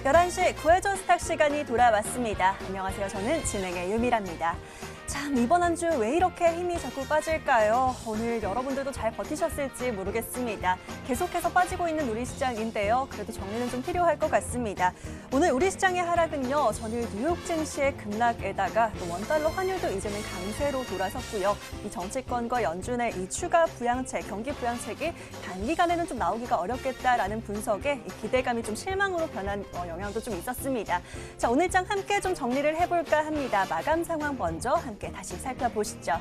11시 구해줘 스탁 시간이 돌아왔습니다. 안녕하세요. 저는 진행의 유미라입니다. 참, 이번 한 주 왜 이렇게 힘이 자꾸 빠질까요? 오늘 여러분들도 잘 버티셨을지 모르겠습니다. 계속해서 빠지고 있는 우리 시장인데요. 그래도 정리는 좀 필요할 것 같습니다. 오늘 우리 시장의 하락은요, 전일 뉴욕 증시의 급락에다가 또 원달러 환율도 이제는 강세로 돌아섰고요. 이 정치권과 연준의 이 추가 부양책, 경기 부양책이 단기간에는 좀 나오기가 어렵겠다라는 분석에 이 기대감이 좀 실망으로 변한 영향도 좀 있었습니다. 자, 오늘 장 함께 좀 정리를 해볼까 합니다. 마감 상황 먼저 함께 다시 살펴보시죠.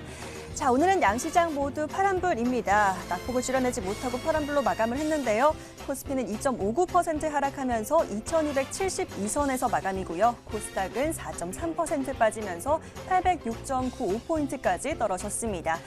자, 오늘은 양시장 모두 파란불입니다. 낙폭을 줄여내지 못하고 파란불로 마감을 했는데요. 코스피는 2.59% 하락하면서 2272선에서 마감이고요. 코스닥은 4.3% 빠지면서 806.95포인트까지 떨어졌습니다.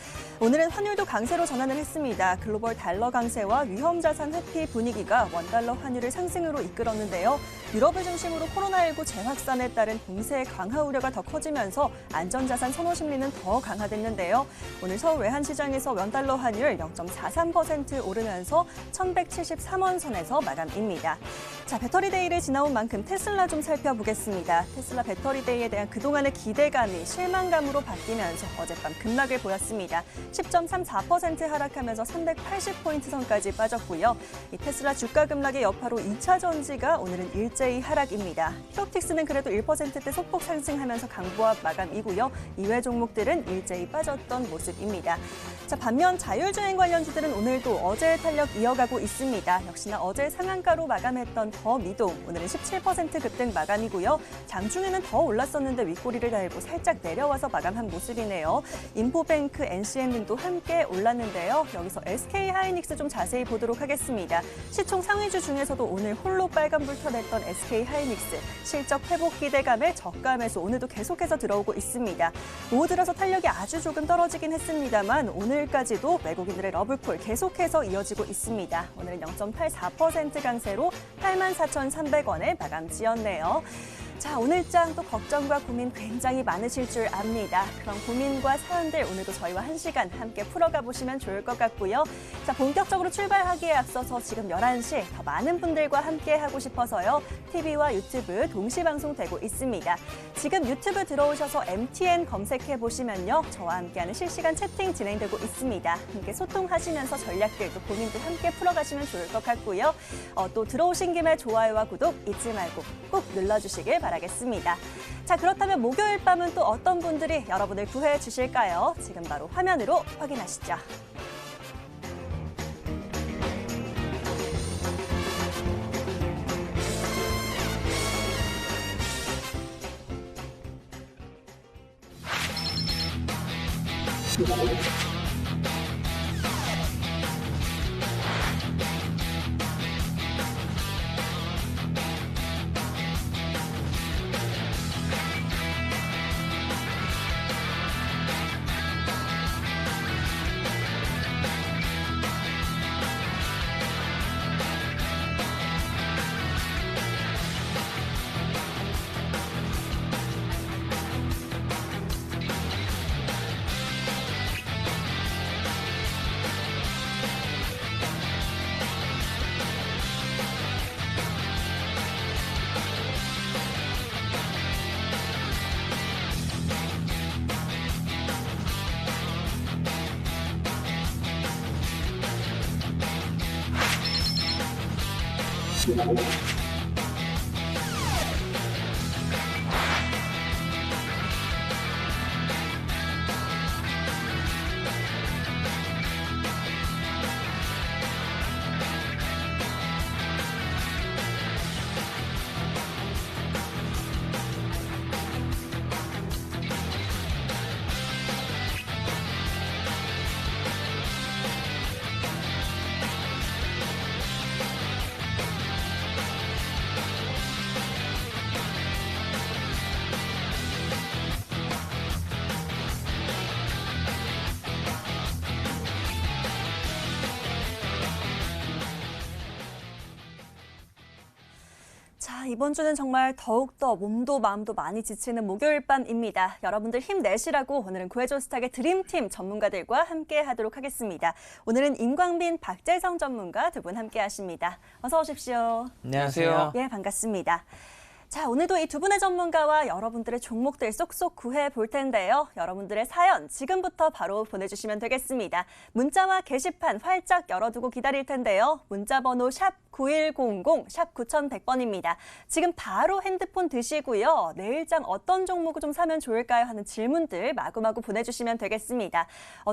오늘은 환율도 강세로 전환을 했습니다. 글로벌 달러 강세와 위험자산 회피 분위기가 원달러 환율을 상승으로 이끌었는데요. 유럽을 중심으로 코로나19 재확산에 따른 공세 강화 우려가 더 커지면서 안전자산 선호 심리는 더 강화됐는데요. 오늘 서울 외환시장에서 원달러 환율 0.43% 오르면서 1173원 선에서 마감입니다. 자, 배터리데이를 지나온 만큼 테슬라 좀 살펴보겠습니다. 테슬라 배터리데이에 대한 그동안의 기대감이 실망감으로 바뀌면서 어젯밤 급락을 보였습니다. 10.34% 하락하면서 380포인트 선까지 빠졌고요. 이 테슬라 주가 급락의 여파로 2차 전지가 오늘은 일제히 하락입니다. 피옵틱스는 그래도 1%대 소폭 상승하면서 강보합 마감이고요. 이외 종목들은 일제히 빠졌던 모습입니다. 자, 반면 자율주행 관련주들은 오늘도 어제의 탄력 이어가고 있습니다. 역시나 어제 상한가로 마감했던 더 미동, 오늘은 17% 급등 마감이고요. 장중에는 더 올랐었는데 윗꼬리를 달고 살짝 내려와서 마감한 모습이네요. 인포뱅크, NCM 등도 함께 올랐는데요. 여기서 SK하이닉스 좀 자세히 보도록 하겠습니다. 시총 상위주 중에서도 오늘 홀로 빨간불 켜냈던 SK하이닉스, 실적 회복 기대감에 저감에서 오늘도 계속해서 들어오고 있습니다. 오후 들어서 탄력이 아주 조금 떨어지긴 했습니다만 오늘까지도 외국인들의 러블콜 계속해서 이어지고 있습니다. 오늘은 0.84% 강세로 84,300원에 마감 지었네요. 자, 오늘장 또 걱정과 고민 굉장히 많으실 줄 압니다. 그런 고민과 사연들 오늘도 저희와 1시간 함께 풀어가 보시면 좋을 것 같고요. 자, 본격적으로 출발하기에 앞서서 지금 11시 더 많은 분들과 함께 하고 싶어서요. TV와 유튜브 동시 방송되고 있습니다. 지금 유튜브 들어오셔서 MTN 검색해 보시면요. 저와 함께하는 실시간 채팅 진행되고 있습니다. 함께 소통하시면서 전략들 또 고민들 함께 풀어가시면 좋을 것 같고요. 또 들어오신 김에 좋아요와 구독 잊지 말고 꼭 눌러주시길 바라겠습니다. 자, 그렇다면 목요일 밤은 또 어떤 분들이 여러분을 구해 주실까요? 지금 바로 화면으로 확인하시죠. 이번 주는 정말 더욱더 몸도 마음도 많이 지치는 목요일 밤입니다. 여러분들 힘내시라고 오늘은 구해줘 스탁의 드림팀 전문가들과 함께 하도록 하겠습니다. 오늘은 임광빈, 박재성 전문가 두 분 함께 하십니다. 어서 오십시오. 안녕하세요. 예, 반갑습니다. 자, 오늘도 이 두 분의 전문가와 여러분들의 종목들 쏙쏙 구해 볼 텐데요. 여러분들의 사연 지금부터 바로 보내주시면 되겠습니다. 문자와 게시판 활짝 열어두고 기다릴 텐데요. 문자 번호 샵 9100, 샵 9100번입니다. 지금 바로 핸드폰 드시고요. 내일장 어떤 종목을 좀 사면 좋을까요? 하는 질문들 마구마구 보내주시면 되겠습니다.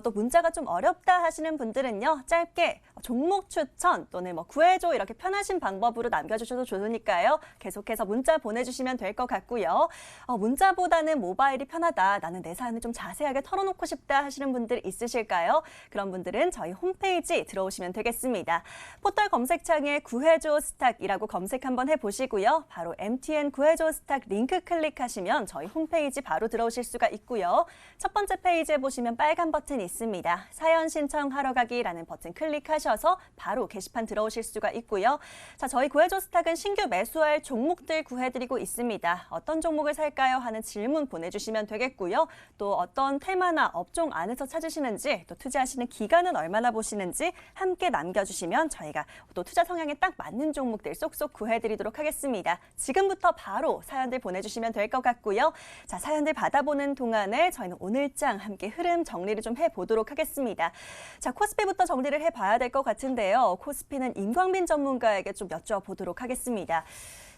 또 문자가 좀 어렵다 하시는 분들은요. 짧게 종목 추천 또는 구해줘 이렇게 편하신 방법으로 남겨주셔도 좋으니까요. 계속해서 문자 보내주시면 될 것 같고요. 문자보다는 모바일이 편하다. 나는 내 사연을 좀 자세하게 털어놓고 싶다 하시는 분들 있으실까요? 그런 분들은 저희 홈페이지 들어오시면 되겠습니다. 포털 검색창에 구해줘 스탁이라고 검색 한번 해보시고요. 바로 MTN 구해줘 스탁 링크 클릭하시면 저희 홈페이지 바로 들어오실 수가 있고요. 첫 번째 페이지에 보시면 빨간 버튼 있습니다. 사연 신청하러 가기라는 버튼 클릭하셔서 바로 게시판 들어오실 수가 있고요. 자, 저희 구해줘 스탁은 신규 매수할 종목들 구해드리고 있습니다. 어떤 종목을 살까요? 하는 질문 보내주시면 되겠고요. 또 어떤 테마나 업종 안에서 찾으시는지, 또 투자하시는 기간은 얼마나 보시는지 함께 남겨주시면 저희가 또 투자 성향에 딱 맞는 종목들 쏙쏙 구해드리도록 하겠습니다. 지금부터 바로 사연들 보내주시면 될 것 같고요. 자, 사연들 받아보는 동안에 저희는 오늘장 함께 흐름 정리를 좀 해보도록 하겠습니다. 자, 코스피부터 정리를 해봐야 될 것 같은데요. 코스피는 임광빈 전문가에게 좀 여쭤보도록 하겠습니다.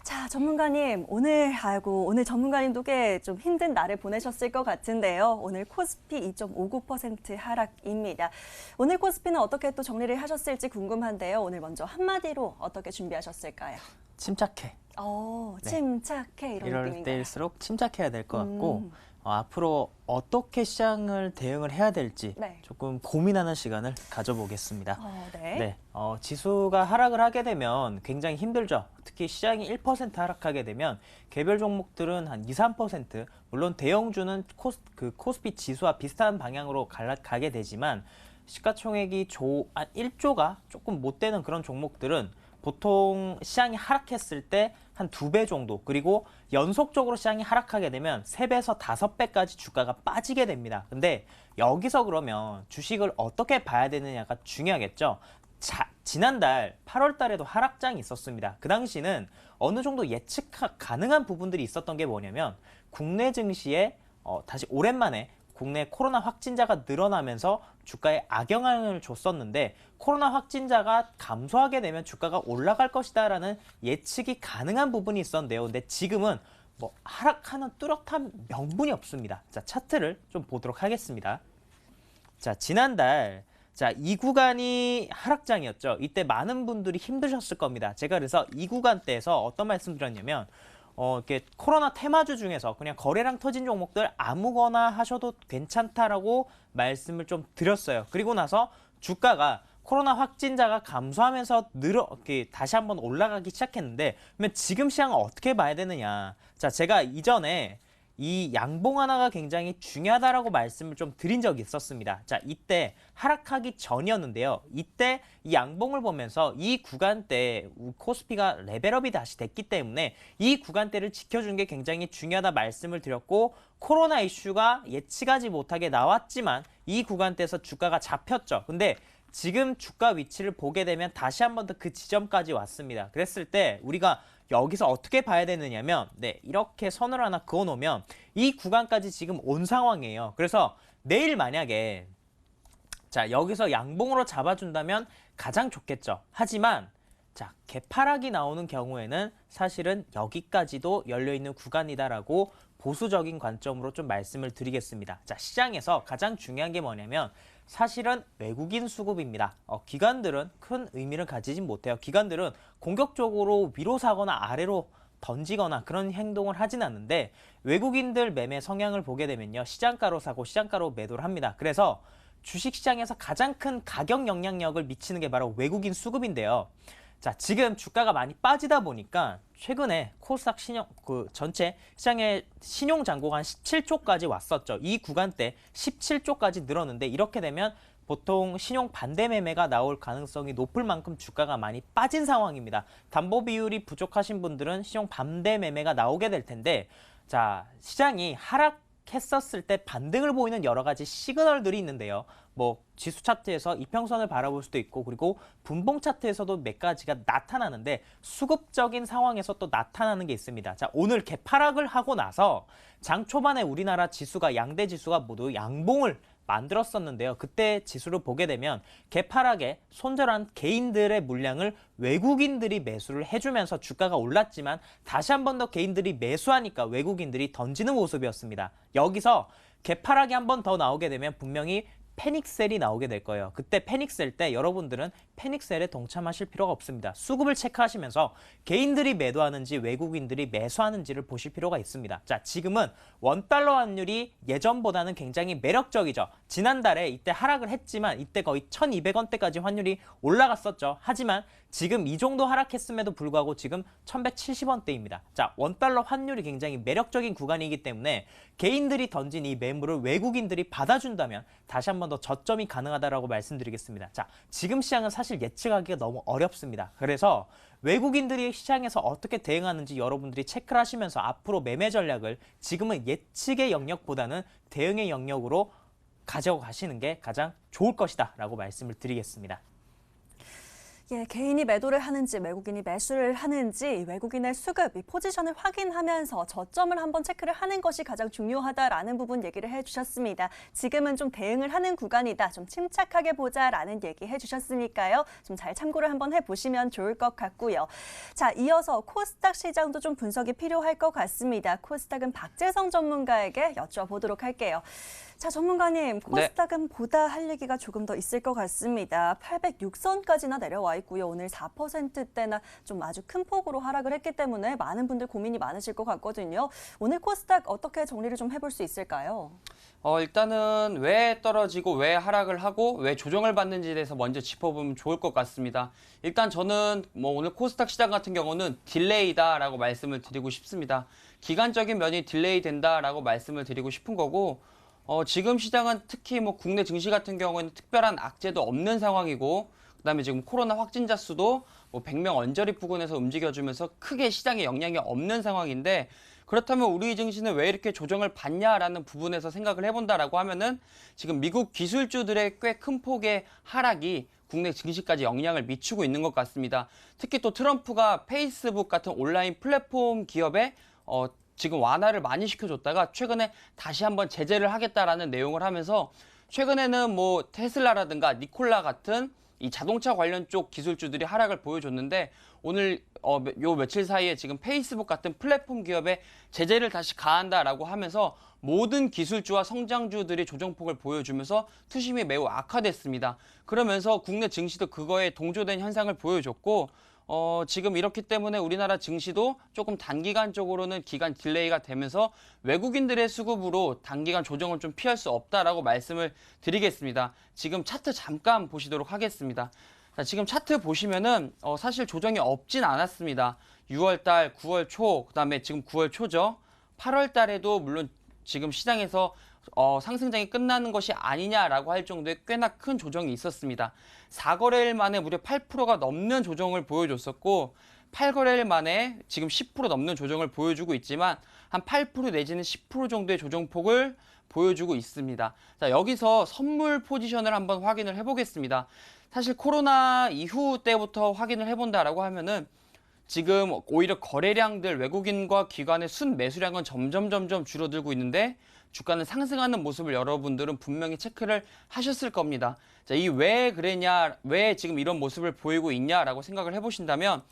자, 전문가님, 오늘 전문가님도 꽤 좀 힘든 날을 보내셨을 것 같은데요. 오늘 코스피 2.59% 하락입니다. 오늘 코스피는 어떻게 또 정리를 하셨을지 궁금한데요. 오늘 먼저 한마디로 어떻게 준비하셨을까요? 침착해. 침착해 이런 이럴 느낌인가요? 때일수록 침착해야 될 것 같고 앞으로 어떻게 시장을 대응을 해야 될지 네. 조금 고민하는 시간을 가져보겠습니다. 네. 지수가 하락을 하게 되면 굉장히 힘들죠. 특히 시장이 1% 하락하게 되면 개별 종목들은 한 2, 3%, 물론 대형주는 코스피 지수와 비슷한 방향으로 가게 되지만 시가총액이 1조가 조금 못 되는 그런 종목들은 보통 시장이 하락했을 때 한 2배 정도, 그리고 연속적으로 시장이 하락하게 되면 3배에서 5배까지 주가가 빠지게 됩니다. 근데 여기서 그러면 주식을 어떻게 봐야 되느냐가 중요하겠죠. 지난달 8월 달에도 하락장이 있었습니다. 그 당시는 어느 정도 예측 가능한 부분들이 있었던 게 뭐냐면 국내 증시에 다시 오랜만에 국내 코로나 확진자가 늘어나면서 주가에 악영향을 줬었는데 코로나 확진자가 감소하게 되면 주가가 올라갈 것이다라는 예측이 가능한 부분이 있었는데요. 근데 지금은 하락하는 뚜렷한 명분이 없습니다. 자, 차트를 좀 보도록 하겠습니다. 자, 지난달 이 구간이 하락장이었죠. 이때 많은 분들이 힘드셨을 겁니다. 제가 그래서 이 구간대에서 어떤 말씀 드렸냐면 이렇게 코로나 테마주 중에서 그냥 거래량 터진 종목들 아무거나 하셔도 괜찮다라고 말씀을 좀 드렸어요. 그리고 나서 주가가 코로나 확진자가 감소하면서 이렇게 다시 한번 올라가기 시작했는데, 그러면 지금 시장은 어떻게 봐야 되느냐? 자, 제가 이전에 이 양봉 하나가 굉장히 중요하다라고 말씀을 좀 드린 적이 있었습니다. 자, 이때 하락하기 전이었는데요. 이때 이 양봉을 보면서 이 구간대 코스피가 레벨업이 다시 됐기 때문에 이 구간대를 지켜주는 게 굉장히 중요하다 말씀을 드렸고, 코로나 이슈가 예측하지 못하게 나왔지만 이 구간대에서 주가가 잡혔죠. 근데 지금 주가 위치를 보게 되면 다시 한 번 더 그 지점까지 왔습니다. 그랬을 때 우리가 여기서 어떻게 봐야 되느냐면 이렇게 선을 하나 그어 놓으면 이 구간까지 지금 온 상황이에요. 그래서 내일 만약에 여기서 양봉으로 잡아준다면 가장 좋겠죠. 하지만 개파락이 나오는 경우에는 사실은 여기까지도 열려있는 구간이다라고 보수적인 관점으로 좀 말씀을 드리겠습니다. 시장에서 가장 중요한 게 뭐냐면 사실은 외국인 수급입니다. 기관들은 큰 의미를 가지진 못해요. 기관들은 공격적으로 위로 사거나 아래로 던지거나 그런 행동을 하진 않는데 외국인들 매매 성향을 보게 되면요. 시장가로 사고 시장가로 매도를 합니다. 그래서 주식시장에서 가장 큰 가격 영향력을 미치는 게 바로 외국인 수급인데요. 지금 주가가 많이 빠지다 보니까 최근에 코스닥 전체 시장의 신용 잔고가 한 17조까지 왔었죠. 이 구간대 17조까지 늘었는데 이렇게 되면 보통 신용 반대 매매가 나올 가능성이 높을 만큼 주가가 많이 빠진 상황입니다. 담보 비율이 부족하신 분들은 신용 반대 매매가 나오게 될 텐데, 자, 시장이 하락했었을 때 반등을 보이는 여러 가지 시그널들이 있는데요. 뭐 지수 차트에서 이평선을 바라볼 수도 있고, 그리고 분봉 차트에서도 몇 가지가 나타나는데, 수급적인 상황에서 또 나타나는 게 있습니다. 자, 오늘 개파락을 하고 나서 장 초반에 우리나라 지수가, 양대 지수가 모두 양봉을 만들었었는데요. 그때 지수를 보게 되면 개파락에 손절한 개인들의 물량을 외국인들이 매수를 해주면서 주가가 올랐지만, 다시 한 번 더 개인들이 매수하니까 외국인들이 던지는 모습이었습니다. 여기서 개파락이 한 번 더 나오게 되면 분명히 패닉셀이 나오게 될 거예요. 그때 패닉셀 때 여러분들은 패닉셀에 동참하실 필요가 없습니다. 수급을 체크하시면서 개인들이 매도하는지 외국인들이 매수하는지를 보실 필요가 있습니다. 자, 지금은 원달러 환율이 예전보다는 굉장히 매력적이죠. 지난달에 이때 하락을 했지만 이때 거의 1200원대까지 환율이 올라갔었죠. 하지만 지금 이 정도 하락했음에도 불구하고 지금 1170원대입니다. 자, 원달러 환율이 굉장히 매력적인 구간이기 때문에 개인들이 던진 이 매물을 외국인들이 받아준다면 다시 한 번 더 저점이 가능하다라고 말씀드리겠습니다. 자, 지금 시장은 사실 예측하기가 너무 어렵습니다. 그래서 외국인들이 시장에서 어떻게 대응하는지 여러분들이 체크를 하시면서 앞으로 매매 전략을 지금은 예측의 영역보다는 대응의 영역으로 가져가시는 게 가장 좋을 것이다 라고 말씀을 드리겠습니다. 예, 개인이 매도를 하는지 외국인이 매수를 하는지 외국인의 수급, 이 포지션을 확인하면서 저점을 한번 체크를 하는 것이 가장 중요하다라는 부분 얘기를 해주셨습니다. 지금은 좀 대응을 하는 구간이다, 좀 침착하게 보자라는 얘기 해주셨으니까요. 좀 잘 참고를 한번 해보시면 좋을 것 같고요. 자, 이어서 코스닥 시장도 좀 분석이 필요할 것 같습니다. 코스닥은 박재성 전문가에게 여쭤보도록 할게요. 자, 전문가님, 코스닥은 보다 할 얘기가 조금 더 있을 것 같습니다. 806선까지나 내려와 있고요. 오늘 4%대나 좀 아주 큰 폭으로 하락을 했기 때문에 많은 분들 고민이 많으실 것 같거든요. 오늘 코스닥 어떻게 정리를 좀 해볼 수 있을까요? 일단은 왜 떨어지고 왜 하락을 하고 왜 조정을 받는지에 대해서 먼저 짚어보면 좋을 것 같습니다. 일단 저는 오늘 코스닥 시장 같은 경우는 딜레이다라고 말씀을 드리고 싶습니다. 기간적인 면이 딜레이 된다라고 말씀을 드리고 싶은 거고, 지금 시장은 특히 국내 증시 같은 경우에는 특별한 악재도 없는 상황이고, 그다음에 지금 코로나 확진자 수도 100명 언저리 부근에서 움직여주면서 크게 시장에 영향이 없는 상황인데, 그렇다면 우리 증시는 왜 이렇게 조정을 받냐라는 부분에서 생각을 해본다라고 하면은 지금 미국 기술주들의 꽤 큰 폭의 하락이 국내 증시까지 영향을 미치고 있는 것 같습니다. 특히 또 트럼프가 페이스북 같은 온라인 플랫폼 기업에 지금 완화를 많이 시켜줬다가 최근에 다시 한번 제재를 하겠다라는 내용을 하면서, 최근에는 테슬라라든가 니콜라 같은 이 자동차 관련 쪽 기술주들이 하락을 보여줬는데, 오늘 요 며칠 사이에 지금 페이스북 같은 플랫폼 기업에 제재를 다시 가한다라고 하면서 모든 기술주와 성장주들이 조정폭을 보여주면서 투심이 매우 악화됐습니다. 그러면서 국내 증시도 그거에 동조된 현상을 보여줬고, 지금 이렇기 때문에 우리나라 증시도 조금 단기간적으로는 기간 딜레이가 되면서 외국인들의 수급으로 단기간 조정은 좀 피할 수 없다라고 말씀을 드리겠습니다. 지금 차트 잠깐 보시도록 하겠습니다. 자, 지금 차트 보시면은 사실 조정이 없진 않았습니다. 6월달, 9월 초, 그다음에 지금 9월 초죠. 8월 달에도 물론 지금 시장에서 상승장이 끝나는 것이 아니냐라고 할 정도의 꽤나 큰 조정이 있었습니다. 4거래일 만에 무려 8%가 넘는 조정을 보여줬었고, 8거래일 만에 지금 10% 넘는 조정을 보여주고 있지만 한 8% 내지는 10% 정도의 조정폭을 보여주고 있습니다. 자, 여기서 선물 포지션을 한번 확인을 해보겠습니다. 사실 코로나 이후 때부터 확인을 해본다라고 하면은 지금 오히려 거래량들, 외국인과 기관의 순 매수량은 점점 줄어들고 있는데 주가는 상승하는 모습을 여러분들은 분명히 체크를 하셨을 겁니다. 자, 이 왜 그랬냐, 왜 지금 이런 모습을 보이고 있냐라고 생각을 해보신다면,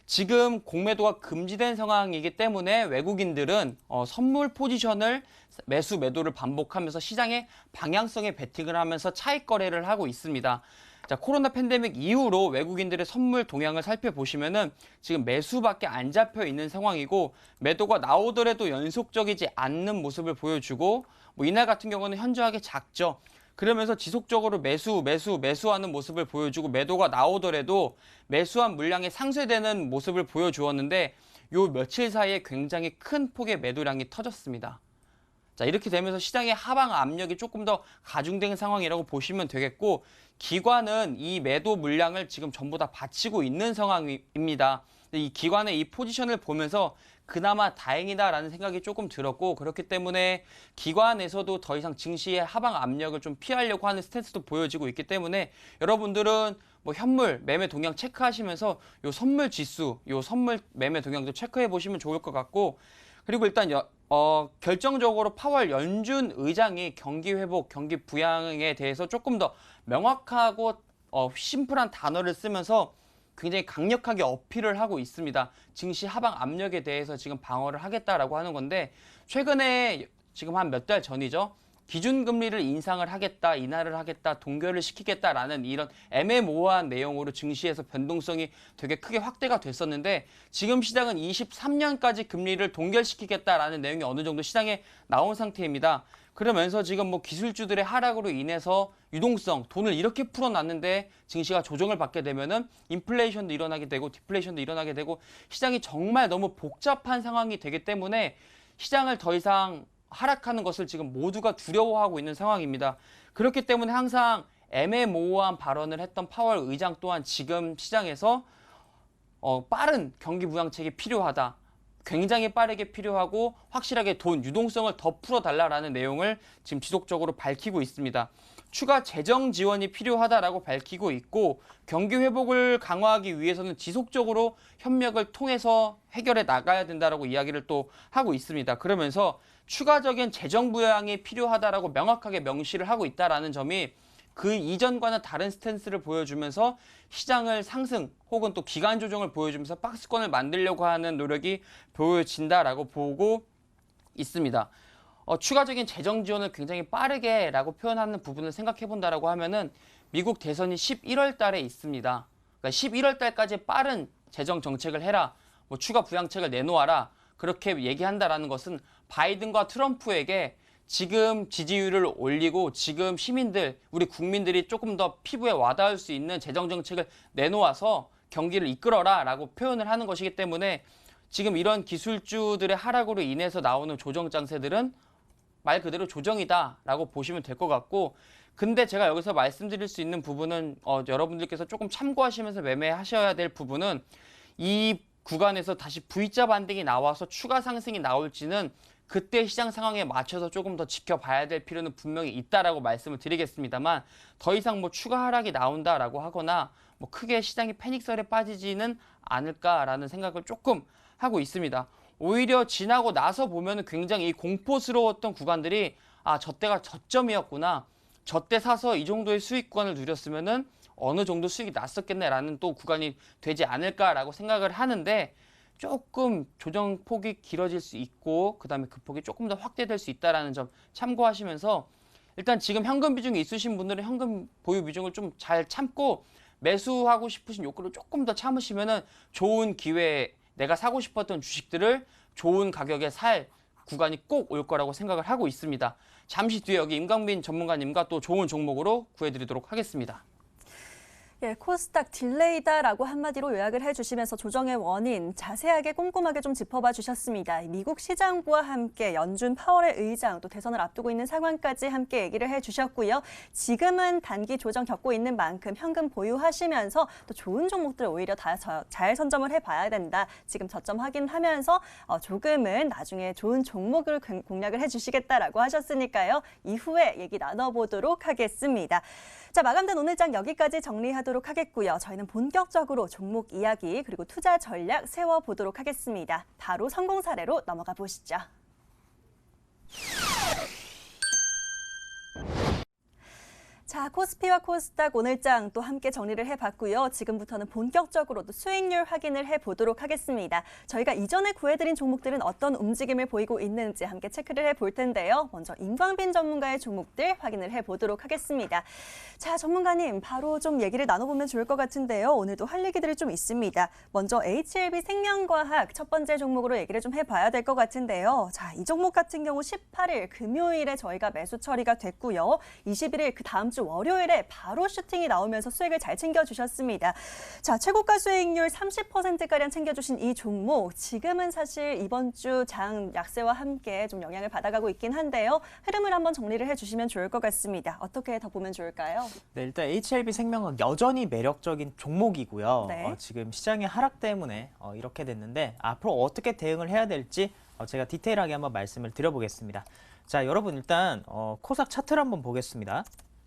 지금 공매도가 금지된 상황이기 때문에 외국인들은 선물 포지션을 매수 매도를 반복하면서 시장의 방향성에 베팅을 하면서 차익 거래를 하고 있습니다. 자, 코로나 팬데믹 이후로 외국인들의 선물 동향을 살펴보시면은 지금 매수밖에 안 잡혀 있는 상황이고, 매도가 나오더라도 연속적이지 않는 모습을 보여주고, 이날 같은 경우는 현저하게 작죠. 그러면서 지속적으로 매수하는 모습을 보여주고, 매도가 나오더라도 매수한 물량이 상쇄되는 모습을 보여주었는데, 요 며칠 사이에 굉장히 큰 폭의 매도량이 터졌습니다. 자, 이렇게 되면서 시장의 하방 압력이 조금 더 가중된 상황이라고 보시면 되겠고, 기관은 이 매도 물량을 지금 전부 다 바치고 있는 상황입니다. 이 기관의 이 포지션을 보면서 그나마 다행이다라는 생각이 조금 들었고, 그렇기 때문에 기관에서도 더 이상 증시의 하방 압력을 좀 피하려고 하는 스탠스도 보여지고 있기 때문에 여러분들은 뭐 현물 매매 동향 체크하시면서 요 선물 지수, 요 선물 매매 동향도 체크해 보시면 좋을 것 같고, 그리고 일단 결정적으로 파월 연준 의장이 경기 회복, 경기 부양에 대해서 조금 더 명확하고 심플한 단어를 쓰면서 굉장히 강력하게 어필을 하고 있습니다. 증시 하방 압력에 대해서 지금 방어를 하겠다라고 하는 건데, 최근에 지금 한 몇 달 전이죠. 기준금리를 인상을 하겠다, 인하를 하겠다, 동결을 시키겠다라는 이런 애매모호한 내용으로 증시에서 변동성이 되게 크게 확대가 됐었는데, 지금 시장은 23년까지 금리를 동결시키겠다라는 내용이 어느 정도 시장에 나온 상태입니다. 그러면서 지금 뭐 기술주들의 하락으로 인해서 유동성, 돈을 이렇게 풀어놨는데 증시가 조정을 받게 되면은 인플레이션도 일어나게 되고 디플레이션도 일어나게 되고 시장이 정말 너무 복잡한 상황이 되기 때문에 시장을 더 이상 하락하는 것을 지금 모두가 두려워하고 있는 상황입니다. 그렇기 때문에 항상 애매모호한 발언을 했던 파월 의장 또한 지금 시장에서 빠른 경기 부양책이 필요하다. 굉장히 빠르게 필요하고 확실하게 돈, 유동성을 더 풀어달라라는 내용을 지금 지속적으로 밝히고 있습니다. 추가 재정 지원이 필요하다라고 밝히고 있고, 경기 회복을 강화하기 위해서는 지속적으로 협력을 통해서 해결해 나가야 된다라고 이야기를 또 하고 있습니다. 그러면서 추가적인 재정 부양이 필요하다라고 명확하게 명시를 하고 있다라는 점이 그 이전과는 다른 스탠스를 보여주면서 시장을 상승 혹은 또 기간 조정을 보여주면서 박스권을 만들려고 하는 노력이 보여진다라고 보고 있습니다. 추가적인 재정 지원을 굉장히 빠르게라고 표현하는 부분을 생각해 본다라고 하면은 미국 대선이 11월 달에 있습니다. 그러니까 11월 달까지 빠른 재정 정책을 해라, 뭐 추가 부양책을 내놓아라, 그렇게 얘기한다라는 것은 바이든과 트럼프에게 지금 지지율을 올리고 지금 시민들, 우리 국민들이 조금 더 피부에 와닿을 수 있는 재정 정책을 내놓아서 경기를 이끌어라 라고 표현을 하는 것이기 때문에 지금 이런 기술주들의 하락으로 인해서 나오는 조정 장세들은 말 그대로 조정이다 라고 보시면 될 것 같고, 근데 제가 여기서 말씀드릴 수 있는 부분은 여러분들께서 조금 참고하시면서 매매하셔야 될 부분은, 이 구간에서 다시 V자 반등이 나와서 추가 상승이 나올지는 그때 시장 상황에 맞춰서 조금 더 지켜봐야 될 필요는 분명히 있다라고 말씀을 드리겠습니다만, 더 이상 뭐 추가 하락이 나온다라고 하거나 뭐 크게 시장이 패닉설에 빠지지는 않을까라는 생각을 조금 하고 있습니다. 오히려 지나고 나서 보면은 굉장히 공포스러웠던 구간들이 저때가 저점이었구나, 저때 사서 이 정도의 수익권을 누렸으면은 어느 정도 수익이 났었겠네라는 또 구간이 되지 않을까라고 생각을 하는데, 조금 조정폭이 길어질 수 있고 그다음에 그 폭이 조금 더 확대될 수 있다는 점 참고하시면서, 일단 지금 현금 비중이 있으신 분들은 현금 보유 비중을 좀 잘 참고 매수하고 싶으신 욕구를 조금 더 참으시면은 좋은 기회에 내가 사고 싶었던 주식들을 좋은 가격에 살 구간이 꼭 올 거라고 생각을 하고 있습니다. 잠시 뒤에 여기 임강빈 전문가님과 또 좋은 종목으로 구해드리도록 하겠습니다. 예, 코스닥 딜레이다라고 한마디로 요약을 해주시면서 조정의 원인 자세하게 꼼꼼하게 좀 짚어봐 주셨습니다. 미국 시장부와 함께 연준 파월의 의장, 또 대선을 앞두고 있는 상황까지 함께 얘기를 해주셨고요. 지금은 단기 조정 겪고 있는 만큼 현금 보유하시면서 또 좋은 종목들 오히려 다 잘 선점을 해봐야 된다. 지금 저점 확인하면서 조금은 나중에 좋은 종목을 공략을 해주시겠다라고 하셨으니까요. 이후에 얘기 나눠보도록 하겠습니다. 자, 마감된 오늘 장 여기까지 정리하도록 하겠고요. 저희는 본격적으로 종목 이야기 그리고 투자 전략 세워보도록 하겠습니다. 바로 성공 사례로 넘어가 보시죠. 자, 코스피와 코스닥 오늘장 또 함께 정리를 해봤고요. 지금부터는 본격적으로 또 수익률 확인을 해보도록 하겠습니다. 저희가 이전에 구해드린 종목들은 어떤 움직임을 보이고 있는지 함께 체크를 해볼 텐데요. 먼저 임광빈 전문가의 종목들 확인을 해보도록 하겠습니다. 자, 전문가님 바로 좀 얘기를 나눠보면 좋을 것 같은데요. 오늘도 할 얘기들이 좀 있습니다. 먼저 HLB 생명과학 첫 번째 종목으로 얘기를 좀 해봐야 될 것 같은데요. 자, 이 종목 같은 경우 18일 금요일에 저희가 매수 처리가 됐고요. 21일 그 다음 주 주 월요일에 바로 슈팅이 나오면서 수익을 잘 챙겨주셨습니다. 자, 최고가 수익률 30%가량 챙겨주신 이 종목, 지금은 사실 이번 주 장 약세와 함께 좀 영향을 받아가고 있긴 한데요. 흐름을 한번 정리를 해주시면 좋을 것 같습니다. 어떻게 더 보면 좋을까요? 네, 일단 HLB생명은 여전히 매력적인 종목이고요. 네. 지금 시장의 하락 때문에 이렇게 됐는데 앞으로 어떻게 대응을 해야 될지 제가 디테일하게 한번 말씀을 드려보겠습니다. 자, 여러분 일단 코스닥 차트를 한번 보겠습니다.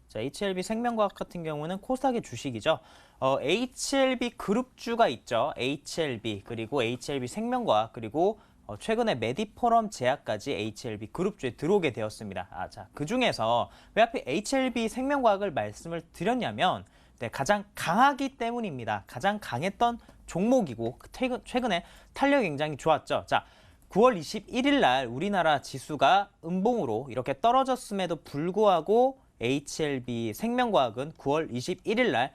자, HLB생명과학 같은 경우는 코스닥의 주식이죠. HLB 그룹주가 있죠. HLB 그리고 HLB생명과학 그리고 최근에 메디포럼 제약까지 HLB 그룹주에 들어오게 되었습니다. 자, 그 중에서 왜 하필 HLB 생명과학을 말씀을 드렸냐면 가장 강하기 때문입니다. 가장 강했던 종목이고 최근에 탄력이 굉장히 좋았죠. 자, 9월 21일 날 우리나라 지수가 음봉으로 이렇게 떨어졌음에도 불구하고 HLB 생명과학은 9월 21일 날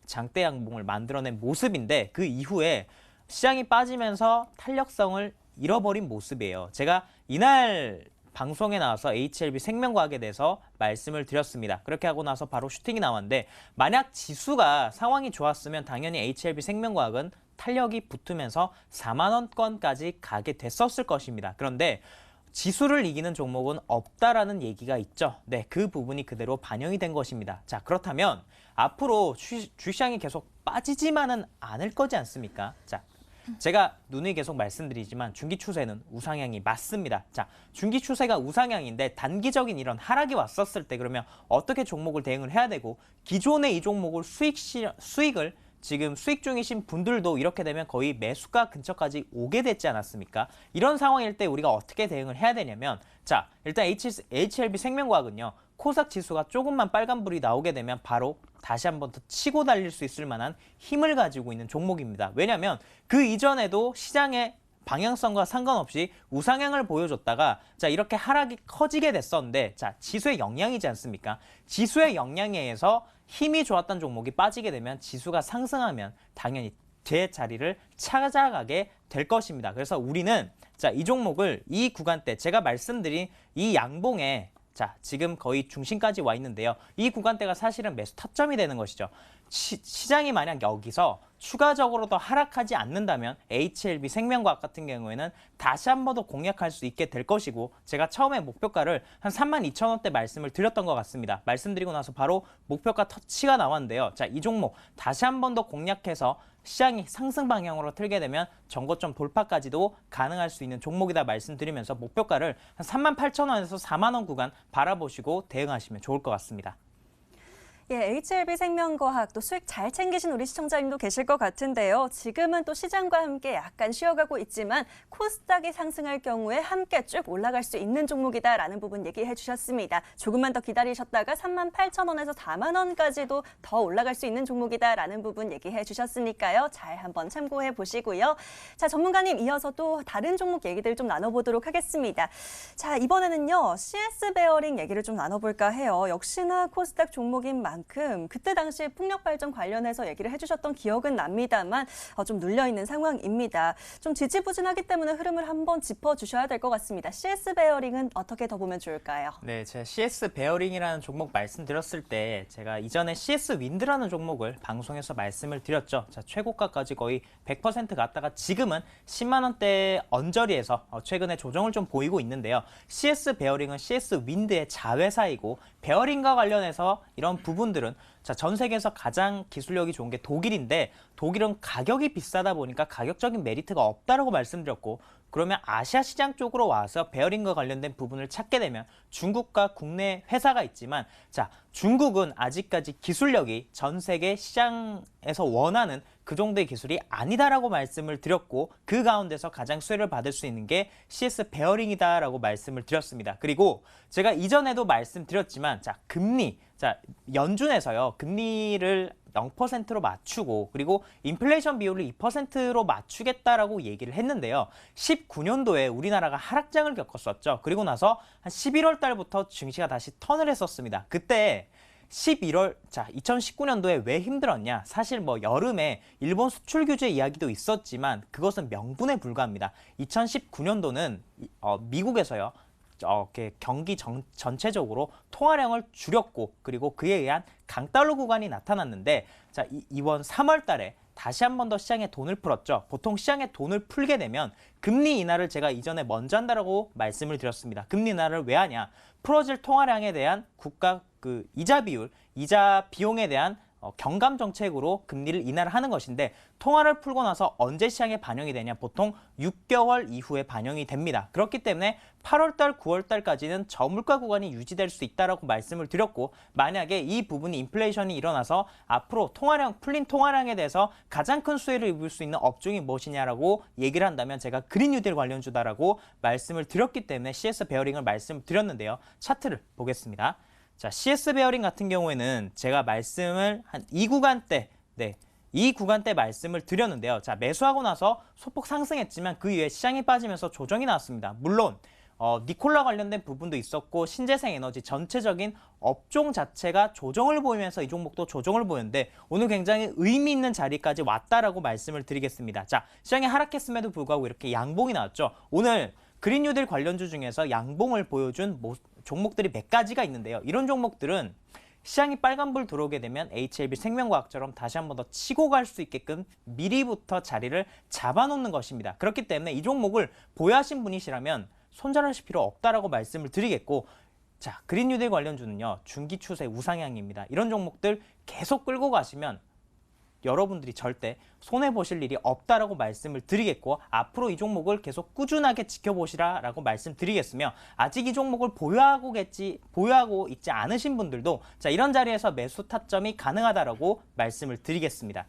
장대 양봉을 만들어낸 모습인데 그 이후에 시장이 빠지면서 탄력성을 잃어버린 모습이에요. 제가 이날 방송에 나와서 HLB 생명과학에 대해서 말씀을 드렸습니다. 그렇게 하고 나서 바로 슈팅이 나왔는데 만약 지수가 상황이 좋았으면 당연히 HLB 생명과학은 탄력이 붙으면서 4만 원권까지 가게 됐었을 것입니다. 그런데 지수를 이기는 종목은 없다라는 얘기가 있죠. 네, 그 부분이 그대로 반영이 된 것입니다. 자, 그렇다면 앞으로 주시장이 계속 빠지지만은 않을 거지 않습니까? 자, 제가 누누이 계속 말씀드리지만 중기 추세는 우상향이 맞습니다. 자, 중기 추세가 우상향인데 단기적인 이런 하락이 왔었을 때 그러면 어떻게 종목을 대응을 해야 되고 기존의 이 종목을 수익을 지금 수익 중이신 분들도 이렇게 되면 거의 매수가 근처까지 오게 됐지 않았습니까? 이런 상황일 때 우리가 어떻게 대응을 해야 되냐면 자, 일단 HLB 생명과학은요. 코스닥 지수가 조금만 빨간불이 나오게 되면 바로 다시 한 번 더 치고 달릴 수 있을 만한 힘을 가지고 있는 종목입니다. 왜냐하면 그 이전에도 시장의 방향성과 상관없이 우상향을 보여줬다가 자, 이렇게 하락이 커지게 됐었는데 자, 지수의 영향이지 않습니까? 지수의 영향에 의해서 힘이 좋았던 종목이 빠지게 되면 지수가 상승하면 당연히 제 자리를 찾아가게 될 것입니다. 그래서 우리는 자, 이 종목을 이 구간대 제가 말씀드린 이 양봉에 자, 지금 거의 중심까지 와 있는데요. 이 구간대가 사실은 매수 타점이 되는 것이죠. 시장이 만약 여기서 추가적으로 더 하락하지 않는다면 HLB 생명과학 같은 경우에는 다시 한 번 더 공략할 수 있게 될 것이고 제가 처음에 목표가를 한 32,000원대 말씀을 드렸던 것 같습니다. 말씀드리고 나서 바로 목표가 터치가 나왔는데요. 자, 이 종목 다시 한 번 더 공략해서 시장이 상승 방향으로 틀게 되면 전고점 돌파까지도 가능할 수 있는 종목이다 말씀드리면서 목표가를 한 38,000원에서 4만 원 구간 바라보시고 대응하시면 좋을 것 같습니다. 예, HLB 생명과학 또 수익 잘 챙기신 우리 시청자님도 계실 것 같은데요. 지금은 또 시장과 함께 약간 쉬어가고 있지만 코스닥이 상승할 경우에 함께 쭉 올라갈 수 있는 종목이다라는 부분 얘기해 주셨습니다. 조금만 더 기다리셨다가 38,000원에서 4만 원까지도 더 올라갈 수 있는 종목이다라는 부분 얘기해 주셨으니까요. 잘 한번 참고해 보시고요. 자, 전문가님 이어서 또 다른 종목 얘기들 좀 나눠보도록 하겠습니다. 자, 이번에는요. CS 베어링 얘기를 좀 나눠볼까 해요. 역시나 코스닥 종목인 만큼 그때 당시 풍력 발전 관련해서 얘기를 해주셨던 기억은 납니다만 좀 눌려있는 상황입니다. 좀 지지부진하기 때문에 흐름을 한번 짚어주셔야 될 것 같습니다. CS 베어링은 어떻게 더 보면 좋을까요? 네, 제가 CS 베어링이라는 종목 말씀드렸을 때 제가 이전에 CS 윈드라는 종목을 방송에서 말씀을 드렸죠. 자, 최고가까지 거의 100% 갔다가 지금은 10만 원대 언저리에서 최근에 조정을 좀 보이고 있는데요. CS 베어링은 CS 윈드의 자회사이고 베어링과 관련해서 이런 부분들은 자, 전 세계에서 가장 기술력이 좋은 게 독일인데 독일은 가격이 비싸다 보니까 가격적인 메리트가 없다라고 말씀드렸고 그러면 아시아 시장 쪽으로 와서 베어링과 관련된 부분을 찾게 되면 중국과 국내 회사가 있지만 자, 중국은 아직까지 기술력이 전 세계 시장에서 원하는 그 정도의 기술이 아니다라고 말씀을 드렸고 그 가운데서 가장 수혜를 받을 수 있는 게 CS 베어링이다라고 말씀을 드렸습니다. 그리고 제가 이전에도 말씀드렸지만 자, 금리 자, 연준에서요. 금리를 0%로 맞추고 그리고 인플레이션 비율을 2%로 맞추겠다라고 얘기를 했는데요. 19년도에 우리나라가 하락장을 겪었었죠. 그리고 나서 한 11월 달부터 증시가 다시 턴을 했었습니다. 그때 11월, 자, 2019년도에 왜 힘들었냐? 사실 뭐 여름에 일본 수출 규제 이야기도 있었지만 그것은 명분에 불과합니다. 2019년도는 미국에서요. 이렇게 경기 전체적으로 통화량을 줄였고 그리고 그에 의한 강달러 구간이 나타났는데 자, 이번 3월 달에 다시 한 번 더 시장에 돈을 풀었죠. 보통 시장에 돈을 풀게 되면 금리 인하를 제가 이전에 먼저 한다라고 말씀을 드렸습니다. 금리 인하를 왜 하냐? 풀어질 통화량에 대한 국가 이자 비율, 이자 비용에 대한 경감 정책으로 금리를 인하를 하는 것인데 통화를 풀고 나서 언제 시장에 반영이 되냐? 보통 6개월 이후에 반영이 됩니다. 그렇기 때문에 8월달, 9월달까지는 저물가 구간이 유지될 수 있다라고 말씀을 드렸고 만약에 이 부분이 인플레이션이 일어나서 앞으로 풀린 통화량에 대해서 가장 큰 수혜를 입을 수 있는 업종이 무엇이냐라고 얘기를 한다면 제가 그린 뉴딜 관련주다라고 말씀을 드렸기 때문에 CS 베어링을 말씀드렸는데요. 차트를 보겠습니다. 자, CS 베어링 같은 경우에는 제가 말씀을 한 이 구간대, 이 구간대 말씀을 드렸는데요. 자, 매수하고 나서 소폭 상승했지만 그 이후에 시장이 빠지면서 조정이 나왔습니다. 물론 니콜라 관련된 부분도 있었고 신재생 에너지 전체적인 업종 자체가 조정을 보이면서 이 종목도 조정을 보였는데 오늘 굉장히 의미 있는 자리까지 왔다라고 말씀을 드리겠습니다. 자, 시장이 하락했음에도 불구하고 이렇게 양봉이 나왔죠. 오늘 그린 뉴딜 관련주 중에서 양봉을 보여준 종목들이 몇 가지가 있는데요. 이런 종목들은 시장이 빨간불 들어오게 되면 HLB 생명과학처럼 다시 한 번 더 치고 갈 수 있게끔 미리부터 자리를 잡아놓는 것입니다. 그렇기 때문에 이 종목을 보유하신 분이시라면 손절하실 필요 없다라고 말씀을 드리겠고 자, 그린 뉴딜 관련주는요. 중기 추세 우상향입니다. 이런 종목들 계속 끌고 가시면 여러분들이 절대 손해보실 일이 없다라고 말씀을 드리겠고 앞으로 이 종목을 계속 꾸준하게 지켜보시라라고 말씀드리겠으며 아직 이 종목을 보유하고 있지 않으신 분들도 자, 이런 자리에서 매수 타점이 가능하다라고 말씀을 드리겠습니다.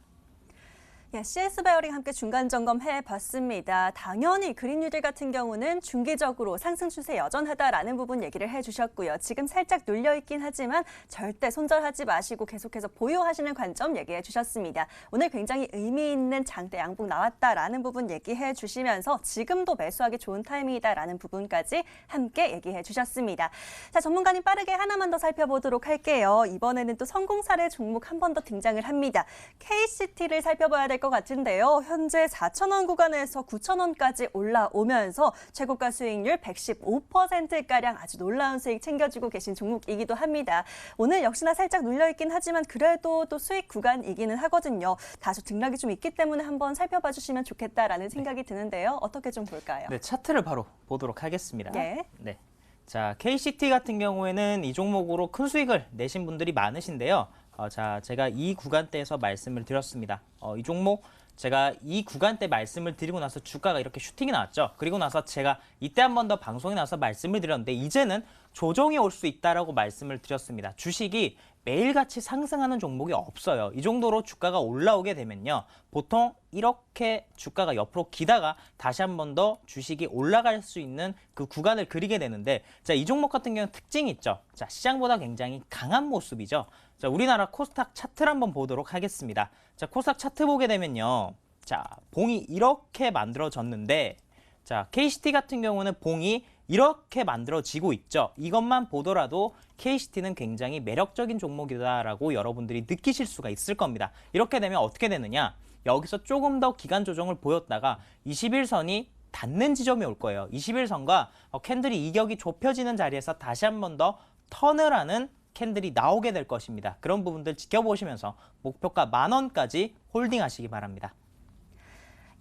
예, CS 베어링 함께 중간 점검해 봤습니다. 당연히 그린 뉴딜 같은 경우는 중기적으로 상승 추세 여전하다라는 부분 얘기를 해주셨고요. 지금 살짝 눌려 있긴 하지만 절대 손절하지 마시고 계속해서 보유하시는 관점 얘기해 주셨습니다. 오늘 굉장히 의미 있는 장대 양봉 나왔다라는 부분 얘기해 주시면서 지금도 매수하기 좋은 타이밍이다라는 부분까지 함께 얘기해 주셨습니다. 자, 전문가님 빠르게 하나만 더 살펴보도록 할게요. 이번에는 또 성공 사례 종목 한 번 더 등장을 합니다. KCT를 살펴봐야 될 것 같은데요. 현재 4,000원 구간에서 9,000원까지 올라오면서 최고가 수익률 115%가량 아주 놀라운 수익 챙겨주고 계신 종목이기도 합니다. 오늘 역시나 살짝 눌려있긴 하지만 그래도 또 수익 구간이기는 하거든요. 다소 등락이 좀 있기 때문에 한번 살펴봐 주시면 좋겠다라는 생각이 드는데요. 어떻게 좀 볼까요? 네, 차트를 바로 보도록 하겠습니다. 네. 자, KCT 같은 경우에는 이 종목으로 큰 수익을 내신 분들이 많으신데요. 자, 제가 이 구간대에서 말씀을 드렸습니다. 이 종목 제가 이 구간대 말씀을 드리고 나서 주가가 이렇게 슈팅이 나왔죠. 그리고 나서 제가 이때 한 번 더 방송에 나와서 말씀을 드렸는데 이제는 조정이 올 수 있다라고 말씀을 드렸습니다. 주식이 매일같이 상승하는 종목이 없어요. 이 정도로 주가가 올라오게 되면요. 보통 이렇게 주가가 옆으로 기다가 다시 한 번 더 주식이 올라갈 수 있는 그 구간을 그리게 되는데 자, 이 종목 같은 경우는 특징이 있죠. 자, 시장보다 굉장히 강한 모습이죠. 자, 우리나라 코스닥 차트를 한번 보도록 하겠습니다. 자, 코스닥 차트 보게 되면요. 자, 봉이 이렇게 만들어졌는데 자, KCT 같은 경우는 봉이 이렇게 만들어지고 있죠. 이것만 보더라도 KCT는 굉장히 매력적인 종목이다라고 여러분들이 느끼실 수가 있을 겁니다. 이렇게 되면 어떻게 되느냐? 여기서 조금 더 기간 조정을 보였다가 21선이 닿는 지점이 올 거예요. 21선과 캔들이 이격이 좁혀지는 자리에서 다시 한 번 더 턴을 하는 캔들이 나오게 될 것입니다. 그런 부분들 지켜보시면서 목표가 10,000원까지 홀딩하시기 바랍니다.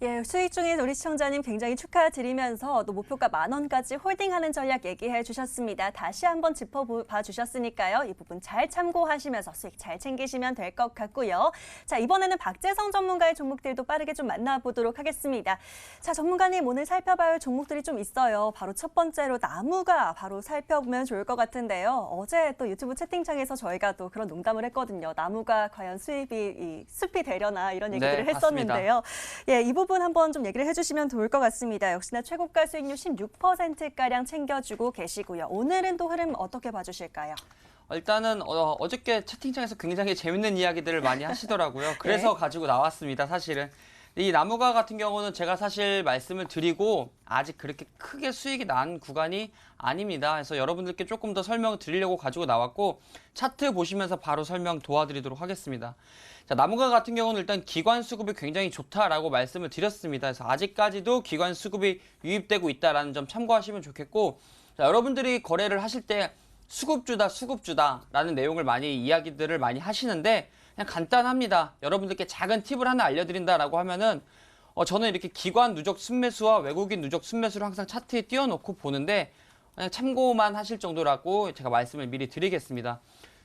예, 수익 중인 우리 시청자님 굉장히 축하드리면서 또 목표가 10,000원까지 홀딩하는 전략 얘기해 주셨습니다. 다시 한번 짚어봐 주셨으니까요. 이 부분 잘 참고하시면서 수익 잘 챙기시면 될 것 같고요. 자, 이번에는 박재성 전문가의 종목들도 빠르게 좀 만나보도록 하겠습니다. 자, 전문가님 오늘 살펴봐야 할 종목들이 좀 있어요. 바로 첫 번째로 나무가 바로 살펴보면 좋을 것 같은데요. 어제 또 유튜브 채팅창에서 저희가 또 그런 농담을 했거든요. 나무가 과연 숲이 되려나 이런 얘기들을 했었는데요. 예, 이 부분 한번 좀 얘기를 해주시면 좋을 것 같습니다. 역시나 최고가 수익률 16%가량 챙겨주고 계시고요. 오늘은 또 흐름 어떻게 봐주실까요? 일단은 어저께 채팅창에서 굉장히 재밌는 이야기들을 많이 하시더라고요. 그래서 가지고 나왔습니다, 사실은. 이 나무가 같은 경우는 제가 사실 말씀을 드리고 아직 그렇게 크게 수익이 난 구간이 아닙니다. 그래서 여러분들께 조금 더 설명을 드리려고 가지고 나왔고 차트 보시면서 바로 설명 도와드리도록 하겠습니다. 자, 나무가 같은 경우는 일단 기관 수급이 굉장히 좋다라고 말씀을 드렸습니다. 그래서 아직까지도 기관 수급이 유입되고 있다라는 점 참고하시면 좋겠고 자, 여러분들이 거래를 하실 때 수급주다라는 내용을 이야기들을 많이 하시는데 그냥 간단합니다. 여러분들께 작은 팁을 하나 알려드린다라고 하면은 저는 이렇게 기관 누적 순매수와 외국인 누적 순매수를 항상 차트에 띄워놓고 보는데 그냥 참고만 하실 정도라고 제가 말씀을 미리 드리겠습니다.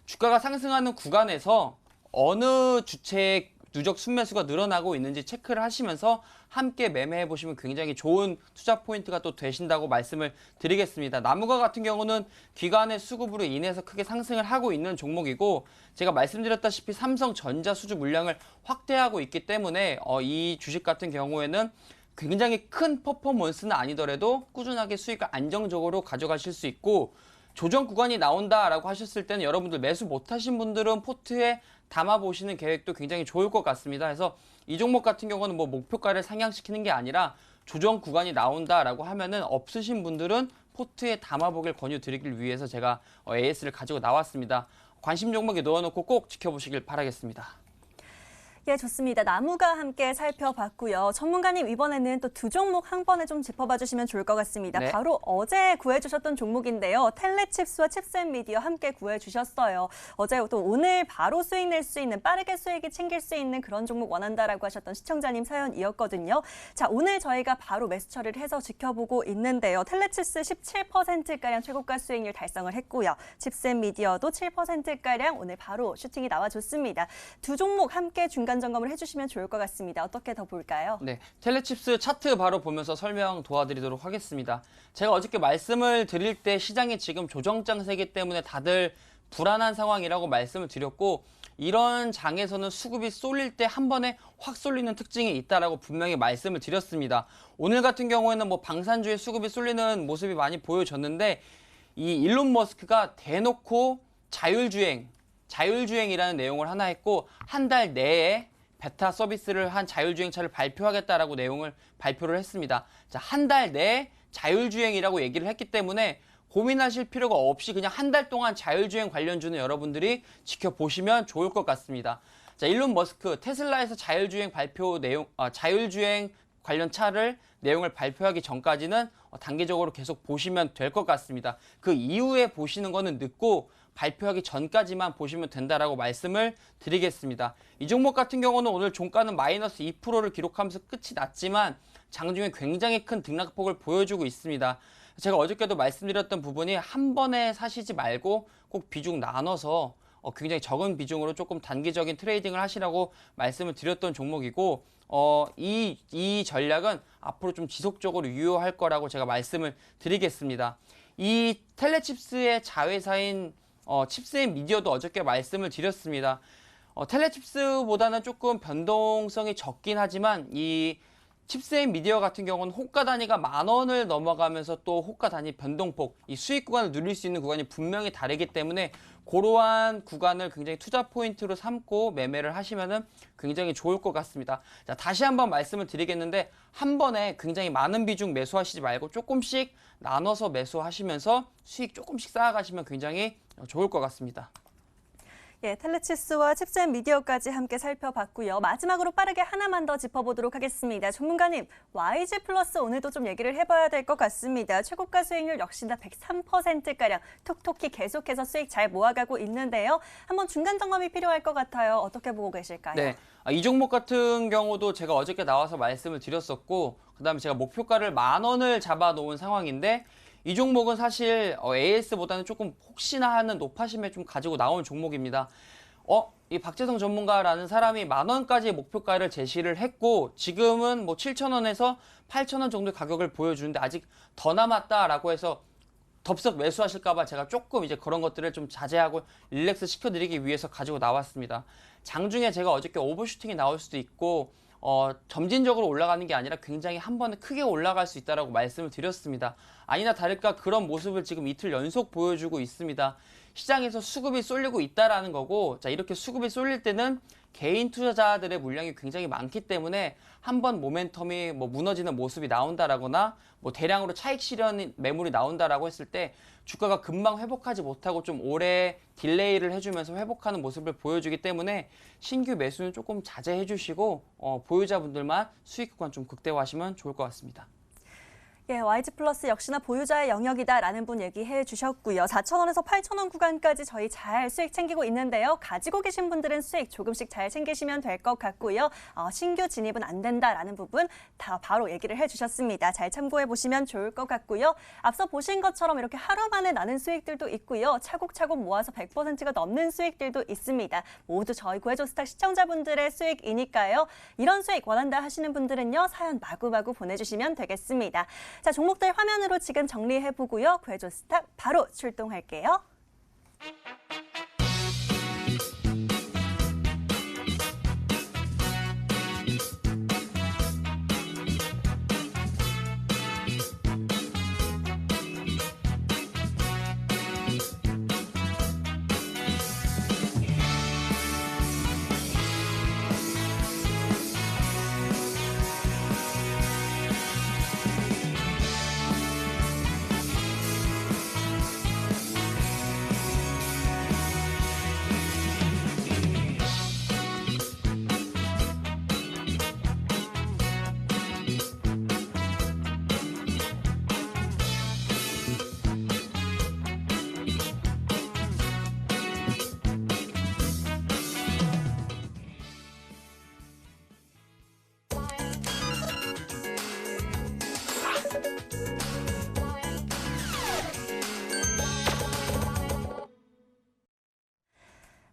주가가 상승하는 구간에서 어느 주체의 누적 순매수가 늘어나고 있는지 체크를 하시면서 함께 매매해 보시면 굉장히 좋은 투자 포인트가 또 되신다고 말씀을 드리겠습니다. 나무가 같은 경우는 기관의 수급으로 인해서 크게 상승을 하고 있는 종목이고 제가 말씀드렸다시피 삼성전자 수주 물량을 확대하고 있기 때문에 이 주식 같은 경우에는 굉장히 큰 퍼포먼스는 아니더라도 꾸준하게 수익을 안정적으로 가져가실 수 있고 조정 구간이 나온다라고 하셨을 때는 여러분들 매수 못하신 분들은 포트에 담아보시는 계획도 굉장히 좋을 것 같습니다. 그래서 이 종목 같은 경우는 뭐 목표가를 상향시키는 게 아니라 조정 구간이 나온다라고 하면은 없으신 분들은 포트에 담아보길 권유드리기 위해서 제가 AS를 가지고 나왔습니다. 관심 종목에 넣어놓고 꼭 지켜보시길 바라겠습니다. 예, 좋습니다. 나무가 함께 살펴봤고요. 전문가님 이번에는 또 두 종목 한 번에 좀 짚어봐 주시면 좋을 것 같습니다. 네. 바로 어제 구해주셨던 종목인데요. 텔레칩스와 칩셋미디어 함께 구해주셨어요. 어제 또 오늘 바로 수익 낼 수 있는 빠르게 수익이 챙길 수 있는 그런 종목 원한다라고 하셨던 시청자님 사연이었거든요. 자, 오늘 저희가 바로 매수 처리를 해서 지켜보고 있는데요. 텔레칩스 17%가량 최고가 수익률 달성을 했고요. 칩셋미디어도 7%가량 오늘 바로 슈팅이 나와줬습니다. 두 종목 함께 중간 점검을 해주시면 좋을 것 같습니다. 어떻게 더 볼까요? 네, 텔레칩스 차트 바로 보면서 설명 도와드리도록 하겠습니다. 제가 어저께 말씀을 드릴 때 시장이 지금 조정 장세이기 때문에 다들 불안한 상황이라고 말씀을 드렸고 이런 장에서는 수급이 쏠릴 때 한 번에 확 쏠리는 특징이 있다라고 분명히 말씀을 드렸습니다. 오늘 같은 경우에는 뭐 방산주에 수급이 쏠리는 모습이 많이 보여졌는데 이 일론 머스크가 대놓고 자율주행이라는 내용을 하나 했고 한 달 내에 베타 서비스를 한 자율주행차를 발표하겠다라고 내용을 발표를 했습니다. 자, 한 달 내에 자율주행이라고 얘기를 했기 때문에 고민하실 필요가 없이 그냥 한 달 동안 자율주행 관련주는 여러분들이 지켜보시면 좋을 것 같습니다. 자, 일론 머스크 테슬라에서 자율주행 관련 차를 내용을 발표하기 전까지는 단계적으로 계속 보시면 될 것 같습니다. 그 이후에 보시는 거는 늦고 발표하기 전까지만 보시면 된다라고 말씀을 드리겠습니다. 이 종목 같은 경우는 오늘 종가는 마이너스 2%를 기록하면서 끝이 났지만 장중에 굉장히 큰 등락폭을 보여주고 있습니다. 제가 어저께도 말씀드렸던 부분이 한 번에 사시지 말고 꼭 비중 나눠서 굉장히 적은 비중으로 조금 단기적인 트레이딩을 하시라고 말씀을 드렸던 종목이고 이 전략은 앞으로 좀 지속적으로 유효할 거라고 제가 말씀을 드리겠습니다. 이 텔레칩스의 자회사인 칩셋미디어도 어저께 말씀을 드렸습니다. 텔레칩스보다는 조금 변동성이 적긴 하지만 이 칩셋미디어 같은 경우는 호가 단위가 10,000원을 넘어가면서 또 호가 단위 변동폭, 이 수익 구간을 누릴 수 있는 구간이 분명히 다르기 때문에 그러한 구간을 굉장히 투자 포인트로 삼고 매매를 하시면은 굉장히 좋을 것 같습니다. 자, 다시 한번 말씀을 드리겠는데 한 번에 굉장히 많은 비중 매수하시지 말고 조금씩 나눠서 매수하시면서 수익 조금씩 쌓아가시면 굉장히 좋을 것 같습니다. 예, 텔레칩스와 칩셋미디어까지 함께 살펴봤고요. 마지막으로 빠르게 하나만 더 짚어보도록 하겠습니다. 전문가님, YG 플러스 오늘도 좀 얘기를 해봐야 될 것 같습니다. 최고가 수익률 역시나 103%가량 톡톡히 계속해서 수익 잘 모아가고 있는데요. 한번 중간 점검이 필요할 것 같아요. 어떻게 보고 계실까요? 네, 이 종목 같은 경우도 제가 어저께 나와서 말씀을 드렸었고 그다음에 제가 목표가를 10,000원을 잡아놓은 상황인데 이 종목은 사실 AS보다는 조금 혹시나 하는 높아심에 좀 가지고 나온 종목입니다. 이 박재성 전문가라는 사람이 10,000원까지 목표가를 제시를 했고 지금은 뭐 7,000원에서 8,000원 정도의 가격을 보여주는데 아직 더 남았다라고 해서 덥석 매수하실까봐 제가 조금 이제 그런 것들을 좀 자제하고 릴렉스 시켜드리기 위해서 가지고 나왔습니다. 장중에 제가 어저께 오버슈팅이 나올 수도 있고 점진적으로 올라가는 게 아니라 굉장히 한 번에 크게 올라갈 수 있다라고 말씀을 드렸습니다. 아니나 다를까 그런 모습을 지금 이틀 연속 보여주고 있습니다. 시장에서 수급이 쏠리고 있다라는 거고, 자, 이렇게 수급이 쏠릴 때는 개인 투자자들의 물량이 굉장히 많기 때문에 한번 모멘텀이 뭐 무너지는 모습이 나온다라거나 뭐 대량으로 차익 실현 매물이 나온다라고 했을 때 주가가 금방 회복하지 못하고 좀 오래 딜레이를 해주면서 회복하는 모습을 보여주기 때문에 신규 매수는 조금 자제해 주시고 보유자분들만 수익 구간 좀 극대화하시면 좋을 것 같습니다. 예, YG 플러스 역시나 보유자의 영역이다라는 분 얘기해 주셨고요. 4,000원에서 8,000원 구간까지 저희 잘 수익 챙기고 있는데요. 가지고 계신 분들은 수익 조금씩 잘 챙기시면 될 것 같고요. 신규 진입은 안 된다라는 부분 다 바로 얘기를 해 주셨습니다. 잘 참고해 보시면 좋을 것 같고요. 앞서 보신 것처럼 이렇게 하루 만에 나는 수익들도 있고요. 차곡차곡 모아서 100%가 넘는 수익들도 있습니다. 모두 저희 구해줘 스탁 시청자분들의 수익이니까요. 이런 수익 원한다 하시는 분들은요. 사연 마구마구 보내주시면 되겠습니다. 자, 종목들 화면으로 지금 정리해보고요. 구해줘 스탁 바로 출동할게요.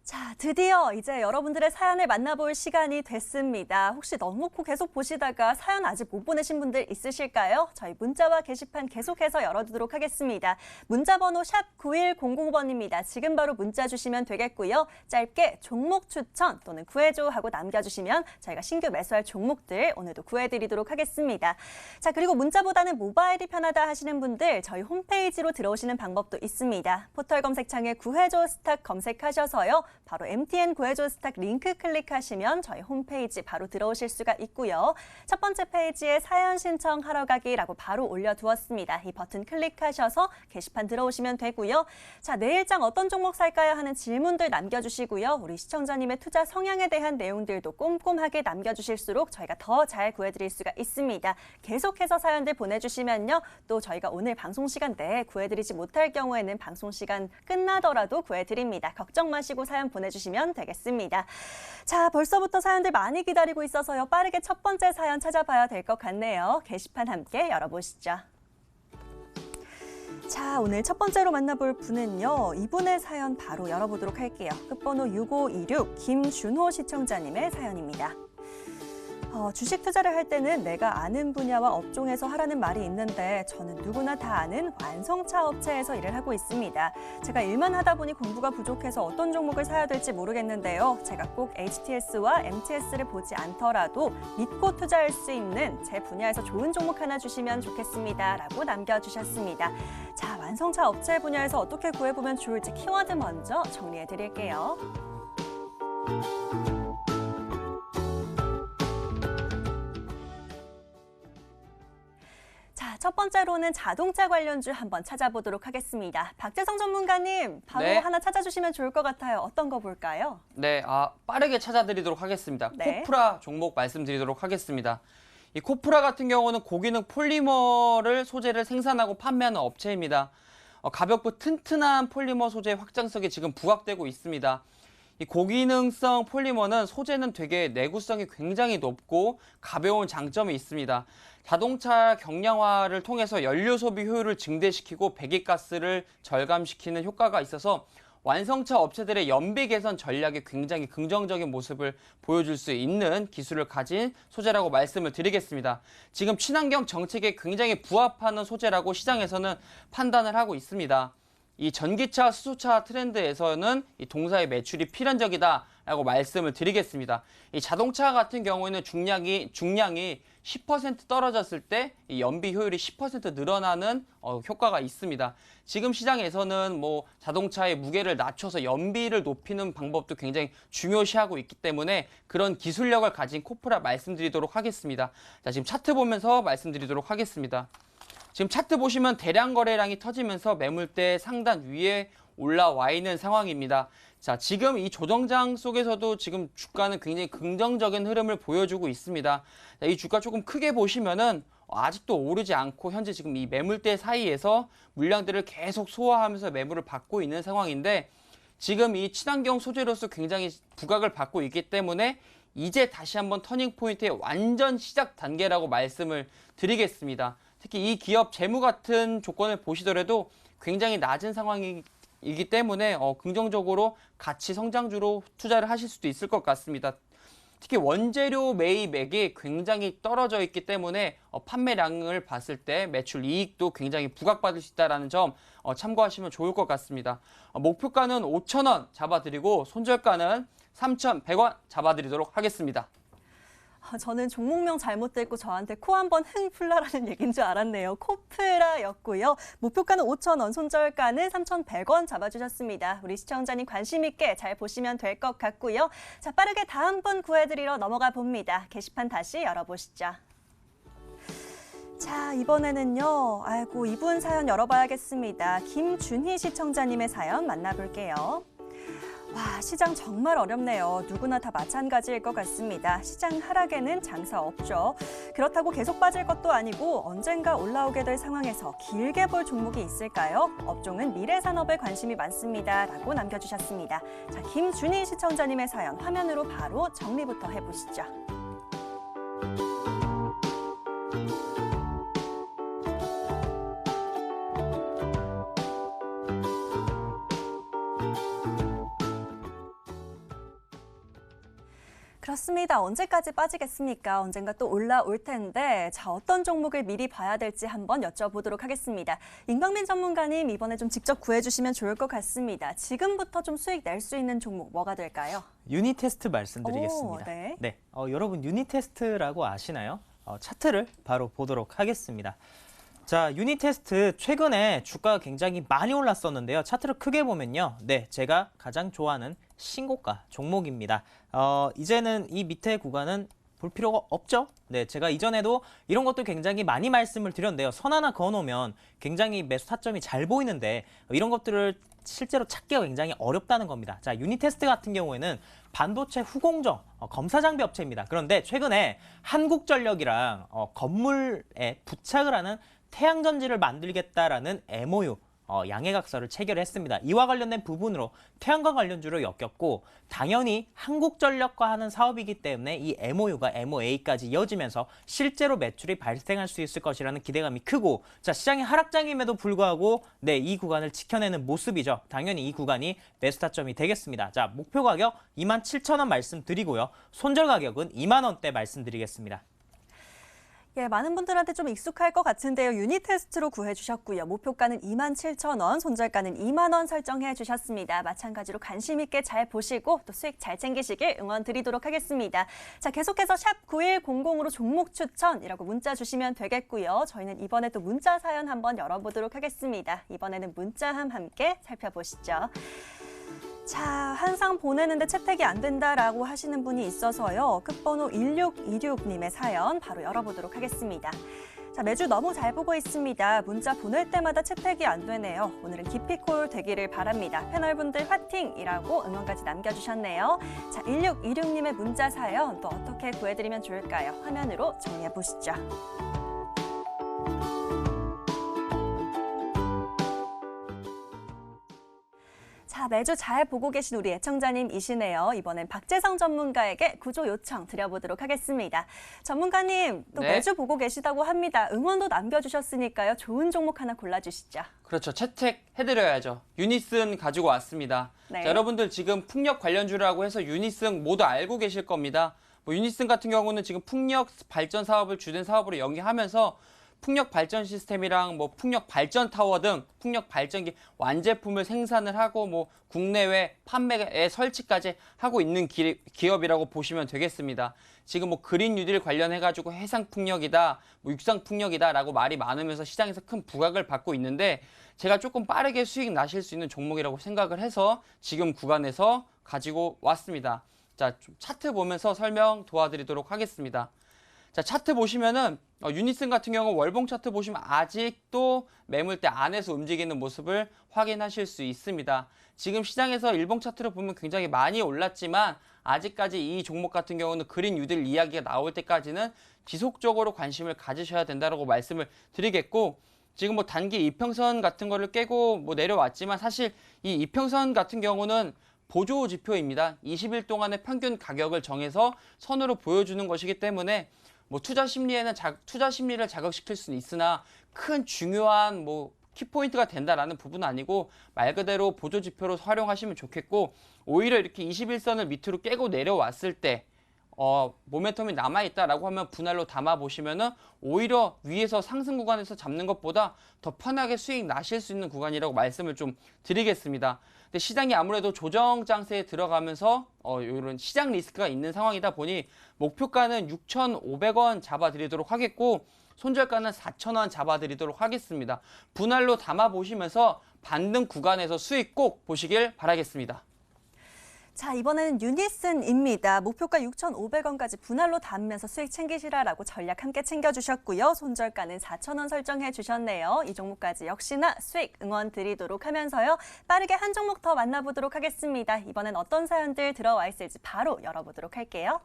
자, 드디어 이제 여러분들의 사연을 만나볼 시간이 됐습니다. 혹시 넉놓고 계속 보시다가 사연 아직 못 보내신 분들 있으실까요? 저희 문자와 게시판 계속해서 열어두도록 하겠습니다. 문자번호 샵 9100번입니다. 지금 바로 문자 주시면 되겠고요. 짧게 종목 추천 또는 구해줘 하고 남겨주시면 저희가 신규 매수할 종목들 오늘도 구해드리도록 하겠습니다. 자, 그리고 문자보다는 모바일이 편하다 하시는 분들 저희 홈페이지로 들어오시는 방법도 있습니다. 포털 검색창에 구해줘 스탁 검색하셔서요. 바로 MTN 구해줘 스탁 링크 클릭하시면 저희 홈페이지 바로 들어오실 수가 있고요. 첫 번째 페이지에 사연 신청하러 가기라고 바로 올려두었습니다. 이 버튼 클릭하셔서 게시판 들어오시면 되고요. 자, 내일장 어떤 종목 살까요 하는 질문들 남겨주시고요. 우리 시청자님의 투자 성향에 대한 내용들도 꼼꼼하게 남겨주실수록 저희가 더 잘 구해드릴 수가 있습니다. 계속해서 사연들 보내주시면요. 또 저희가 오늘 방송 시간 내에 구해드리지 못할 경우에는 방송 시간 끝나더라도 구해드립니다. 걱정 마시고 사연 보내주시면 되겠습니다. 자, 벌써부터 사연들 많이 기다리고 있어서요. 빠르게 첫 번째 사연 찾아봐야 될 것 같네요. 게시판 함께 열어보시죠. 자, 오늘 첫 번째로 만나볼 분은요. 이분의 사연 바로 열어보도록 할게요. 끝번호 6526 김준호 시청자님의 사연입니다. 주식 투자를 할 때는 내가 아는 분야와 업종에서 하라는 말이 있는데 저는 누구나 다 아는 완성차 업체에서 일을 하고 있습니다. 제가 일만 하다 보니 공부가 부족해서 어떤 종목을 사야 될지 모르겠는데요. 제가 꼭 HTS와 MTS를 보지 않더라도 믿고 투자할 수 있는 제 분야에서 좋은 종목 하나 주시면 좋겠습니다. 라고 남겨주셨습니다. 자, 완성차 업체 분야에서 어떻게 구해보면 좋을지 키워드 먼저 정리해 드릴게요. 자, 첫 번째로는 자동차 관련주 한번 찾아보도록 하겠습니다. 박재성 전문가님, 바로 네. 하나 찾아주시면 좋을 것 같아요. 어떤 거 볼까요? 네, 빠르게 찾아드리도록 하겠습니다. 네. 코프라 종목 말씀드리도록 하겠습니다. 이 코프라 같은 경우는 고기능 폴리머를 소재를 생산하고 판매하는 업체입니다. 가볍고 튼튼한 폴리머 소재 확장성이 지금 부각되고 있습니다. 이 고기능성 폴리머는 소재는 되게 내구성이 굉장히 높고 가벼운 장점이 있습니다. 자동차 경량화를 통해서 연료 소비 효율을 증대시키고 배기가스를 절감시키는 효과가 있어서 완성차 업체들의 연비 개선 전략에 굉장히 긍정적인 모습을 보여줄 수 있는 기술을 가진 소재라고 말씀을 드리겠습니다. 지금 친환경 정책에 굉장히 부합하는 소재라고 시장에서는 판단을 하고 있습니다. 이 전기차, 수소차 트렌드에서는 이 동사의 매출이 필연적이다라고 말씀을 드리겠습니다. 이 자동차 같은 경우에는 중량이 10% 떨어졌을 때 이 연비 효율이 10% 늘어나는 효과가 있습니다. 지금 시장에서는 자동차의 무게를 낮춰서 연비를 높이는 방법도 굉장히 중요시하고 있기 때문에 그런 기술력을 가진 코프라 말씀드리도록 하겠습니다. 자, 지금 차트 보면서 말씀드리도록 하겠습니다. 지금 차트 보시면 대량 거래량이 터지면서 매물대 상단 위에 올라와 있는 상황입니다. 자, 지금 이 조정장 속에서도 지금 주가는 굉장히 긍정적인 흐름을 보여주고 있습니다. 자, 이 주가 조금 크게 보시면은 아직도 오르지 않고 현재 지금 이 매물대 사이에서 물량들을 계속 소화하면서 매물을 받고 있는 상황인데 지금 이 친환경 소재로서 굉장히 부각을 받고 있기 때문에 이제 다시 한번 터닝 포인트의 완전 시작 단계라고 말씀을 드리겠습니다. 특히 이 기업 재무 같은 조건을 보시더라도 굉장히 낮은 상황이기 때문에 긍정적으로 가치 성장주로 투자를 하실 수도 있을 것 같습니다. 특히 원재료 매입액이 굉장히 떨어져 있기 때문에 판매량을 봤을 때 매출 이익도 굉장히 부각받을 수 있다는 점 참고하시면 좋을 것 같습니다. 목표가는 5,000원 잡아드리고 손절가는 3,100원 잡아드리도록 하겠습니다. 저는 종목명 잘못 듣고 저한테 코 한번 흥 풀라라는 얘기인 줄 알았네요. 코프라였고요. 목표가는 5,000원, 손절가는 3,100원 잡아주셨습니다. 우리 시청자님 관심 있게 잘 보시면 될 것 같고요. 자, 빠르게 다음 분 구해드리러 넘어가 봅니다. 게시판 다시 열어보시죠. 자, 이번에는요. 아이고, 이분 사연 열어봐야겠습니다. 김준희 시청자님의 사연 만나볼게요. 와, 시장 정말 어렵네요. 누구나 다 마찬가지일 것 같습니다. 시장 하락에는 장사 없죠. 그렇다고 계속 빠질 것도 아니고 언젠가 올라오게 될 상황에서 길게 볼 종목이 있을까요? 업종은 미래산업에 관심이 많습니다. 라고 남겨주셨습니다. 자, 김준희 시청자님의 사연 화면으로 바로 정리부터 해보시죠. 그렇습니다. 언제까지 빠지겠습니까? 언젠가 또 올라올 텐데 자, 어떤 종목을 미리 봐야 될지 한번 여쭤보도록 하겠습니다. 임광민 전문가님 이번에 좀 직접 구해주시면 좋을 것 같습니다. 지금부터 좀 수익 낼 수 있는 종목 뭐가 될까요? 유니테스트 말씀드리겠습니다. 오, 네. 여러분 유니테스트라고 아시나요? 차트를 바로 보도록 하겠습니다. 자, 유니테스트 최근에 주가가 굉장히 많이 올랐었는데요. 차트를 크게 보면요. 네, 제가 가장 좋아하는 신고가 종목입니다. 이제는 이 밑에 구간은 볼 필요가 없죠? 네, 제가 이전에도 이런 것도 굉장히 많이 말씀을 드렸는데요. 선 하나 그어놓으면 굉장히 매수 타점이 잘 보이는데 이런 것들을 실제로 찾기가 굉장히 어렵다는 겁니다. 자, 유니테스트 같은 경우에는 반도체 후공정 검사 장비 업체입니다. 그런데 최근에 한국전력이랑 건물에 부착을 하는 태양전지를 만들겠다라는 MOU 양해각서를 체결했습니다. 이와 관련된 부분으로 태양광 관련주로 엮였고 당연히 한국전력과 하는 사업이기 때문에 이 MOU가 MOA까지 이어지면서 실제로 매출이 발생할 수 있을 것이라는 기대감이 크고 자, 시장이 하락장임에도 불구하고 네, 이 구간을 지켜내는 모습이죠. 당연히 이 구간이 매수 타점이 되겠습니다. 자, 목표 가격 27,000원 말씀드리고요. 손절 가격은 2만 원대 말씀드리겠습니다. 예, 많은 분들한테 좀 익숙할 것 같은데요. 유니테스트로 구해주셨고요. 목표가는 27,000원, 손절가는 2만 원 설정해 주셨습니다. 마찬가지로 관심 있게 잘 보시고 또 수익 잘 챙기시길 응원 드리도록 하겠습니다. 자, 계속해서 샵 9100으로 종목 추천이라고 문자 주시면 되겠고요. 저희는 이번에 또 문자 사연 한번 열어보도록 하겠습니다. 이번에는 문자함 함께 살펴보시죠. 자, 한상 보내는데 채택이 안 된다라고 하시는 분이 있어서요. 끝번호 1626님의 사연 바로 열어보도록 하겠습니다. 자, 매주 너무 잘 보고 있습니다. 문자 보낼 때마다 채택이 안 되네요. 오늘은 기피콜 되기를 바랍니다. 패널분들 화팅이라고 응원까지 남겨주셨네요. 자, 1626님의 문자 사연 또 어떻게 구해드리면 좋을까요? 화면으로 정리해보시죠. 자, 매주 잘 보고 계신 우리 애청자님이시네요. 이번엔 박재성 전문가에게 구조 요청 드려보도록 하겠습니다. 전문가님, 또 네. 매주 보고 계시다고 합니다. 응원도 남겨주셨으니까요. 좋은 종목 하나 골라주시죠. 그렇죠. 채택해드려야죠. 유니슨 가지고 왔습니다. 네. 자, 여러분들 지금 풍력 관련주라고 해서 유니슨 모두 알고 계실 겁니다. 유니슨 같은 경우는 지금 풍력 발전 사업을 주된 사업으로 연계하면서 풍력 발전 시스템이랑 풍력 발전 타워 등 풍력 발전기 완제품을 생산을 하고 국내외 판매에 설치까지 하고 있는 기업이라고 보시면 되겠습니다. 지금 그린 뉴딜 관련해가지고 해상 풍력이다, 육상 풍력이다라고 말이 많으면서 시장에서 큰 부각을 받고 있는데 제가 조금 빠르게 수익 나실 수 있는 종목이라고 생각을 해서 지금 구간에서 가지고 왔습니다. 자, 차트 보면서 설명 도와드리도록 하겠습니다. 자, 차트 보시면은 유니슨 같은 경우 월봉 차트 보시면 아직도 매물대 안에서 움직이는 모습을 확인하실 수 있습니다. 지금 시장에서 일봉 차트를 보면 굉장히 많이 올랐지만 아직까지 이 종목 같은 경우는 그린 뉴딜 이야기가 나올 때까지는 지속적으로 관심을 가지셔야 된다라고 말씀을 드리겠고, 지금 뭐 단기 이평선 같은 거를 깨고 뭐 내려왔지만 사실 이 이평선 같은 경우는 보조 지표입니다. 20일 동안의 평균 가격을 정해서 선으로 보여주는 것이기 때문에 뭐 투자 심리에는 투자 심리를 자극시킬 수는 있으나 큰 중요한 뭐 키포인트가 된다라는 부분은 아니고 말 그대로 보조 지표로 활용하시면 좋겠고, 오히려 이렇게 21선을 밑으로 깨고 내려왔을 때 모멘텀이 남아있다라고 하면 분할로 담아보시면은 오히려 위에서 상승 구간에서 잡는 것보다 더 편하게 수익 나실 수 있는 구간이라고 말씀을 좀 드리겠습니다. 근데 시장이 아무래도 조정 장세에 들어가면서 이런 시장 리스크가 있는 상황이다 보니 목표가는 6,500원 잡아드리도록 하겠고, 손절가는 4,000원 잡아드리도록 하겠습니다. 분할로 담아보시면서 반등 구간에서 수익 꼭 보시길 바라겠습니다. 자, 이번에는 유니슨입니다. 목표가 6,500원까지 분할로 담으면서 수익 챙기시라라고 전략 함께 챙겨주셨고요. 손절가는 4,000원 설정해 주셨네요. 이 종목까지 역시나 수익 응원 드리도록 하면서요. 빠르게 한 종목 더 만나보도록 하겠습니다. 이번엔 어떤 사연들 들어와 있을지 바로 열어보도록 할게요.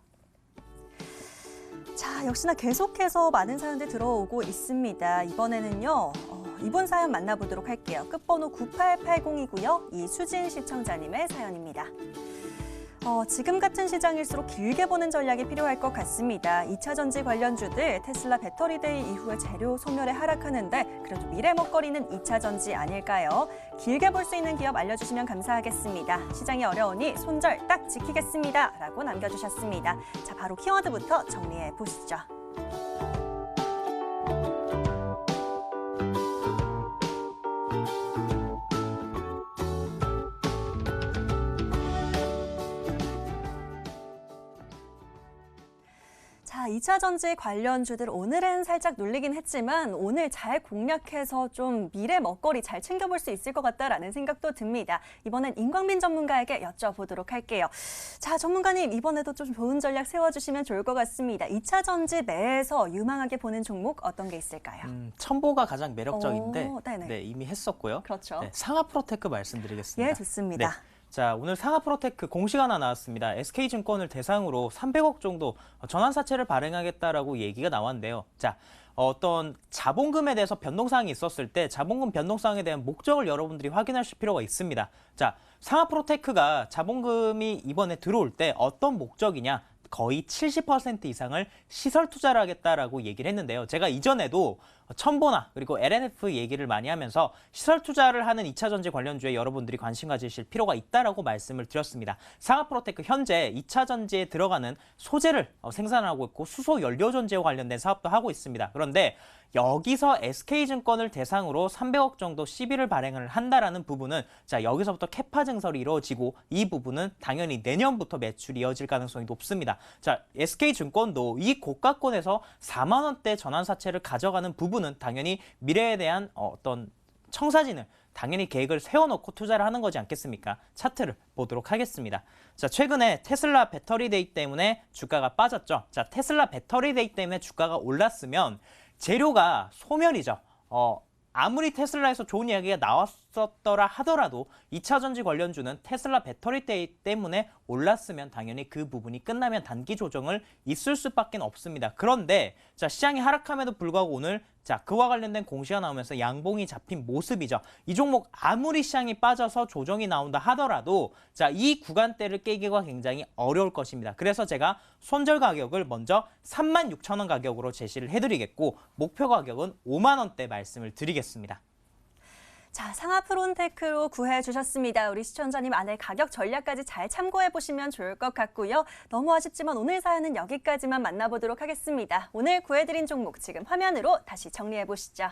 자, 역시나 계속해서 많은 사연들 들어오고 있습니다. 이번에는요. 이번 사연 만나보도록 할게요. 끝번호 9880이고요. 이수진 시청자님의 사연입니다. 지금 같은 시장일수록 길게 보는 전략이 필요할 것 같습니다. 2차 전지 관련주들 테슬라 배터리데이 이후에 재료 소멸에 하락하는데 그래도 미래 먹거리는 2차 전지 아닐까요? 길게 볼 수 있는 기업 알려주시면 감사하겠습니다. 시장이 어려우니 손절 딱 지키겠습니다. 라고 남겨주셨습니다. 자, 바로 키워드부터 정리해 보시죠. 자, 2차 전지 관련주들 오늘은 살짝 눌리긴 했지만 오늘 잘 공략해서 좀 미래 먹거리 잘 챙겨볼 수 있을 것 같다라는 생각도 듭니다. 이번엔 임광민 전문가에게 여쭤보도록 할게요. 자, 전문가님 이번에도 좀 좋은 전략 세워주시면 좋을 것 같습니다. 2차 전지 내에서 유망하게 보는 종목 어떤 게 있을까요? 첨보가 가장 매력적인데 네네. 이미 했었고요. 그렇죠. 네, 상하프로테크 말씀드리겠습니다. 예, 좋습니다. 네. 자, 오늘 상하프로테크 공시 하나 나왔습니다. SK증권을 대상으로 300억 정도 전환사채를 발행하겠다라고 얘기가 나왔는데요. 자, 어떤 자본금에 대해서 변동사항이 있었을 때 자본금 변동사항에 대한 목적을 여러분들이 확인하실 필요가 있습니다. 자, 상하프로테크가 자본금이 이번에 들어올 때 어떤 목적이냐? 거의 70% 이상을 시설 투자를 하겠다라고 얘기를 했는데요. 제가 이전에도 첨보나 그리고 LNF 얘기를 많이 하면서 시설 투자를 하는 2차 전지 관련주에 여러분들이 관심 가지실 필요가 있다라고 말씀을 드렸습니다. 상하프로테크 현재 2차 전지에 들어가는 소재를 생산하고 있고 수소 연료 전지와 관련된 사업도 하고 있습니다. 그런데 여기서 SK증권을 대상으로 300억 정도 시비를 발행을 한다라는 부분은 자, 여기서부터 캐파 증설이 이루어지고 이 부분은 당연히 내년부터 매출이 이어질 가능성이 높습니다. 자, SK증권도 이 고가권에서 4만 원대 전환사채를 가져가는 부분은 당연히 미래에 대한 어떤 청사진을 당연히 계획을 세워놓고 투자를 하는 거지 않겠습니까? 차트를 보도록 하겠습니다. 자, 최근에 테슬라 배터리데이 때문에 주가가 빠졌죠. 자, 테슬라 배터리데이 때문에 주가가 올랐으면 재료가 소멸이죠. 아무리 테슬라에서 좋은 이야기가 나왔었더라 하더라도 2차 전지 관련주는 테슬라 배터리데이 때문에 올랐으면 당연히 그 부분이 끝나면 단기 조정을 있을 수밖에 없습니다. 그런데 자, 시장이 하락함에도 불구하고 오늘 자, 그와 관련된 공시가 나오면서 양봉이 잡힌 모습이죠. 이 종목 아무리 시장이 빠져서 조정이 나온다 하더라도 자, 이 구간대를 깨기가 굉장히 어려울 것입니다. 그래서 제가 손절 가격을 먼저 36,000원 가격으로 제시를 해드리겠고 목표 가격은 5만 원대 말씀을 드리겠습니다. 자, 상하프론테크로 구해주셨습니다. 우리 시청자님 안에 가격 전략까지 잘 참고해보시면 좋을 것 같고요. 너무 아쉽지만 오늘 사연은 여기까지만 만나보도록 하겠습니다. 오늘 구해드린 종목 지금 화면으로 다시 정리해보시죠.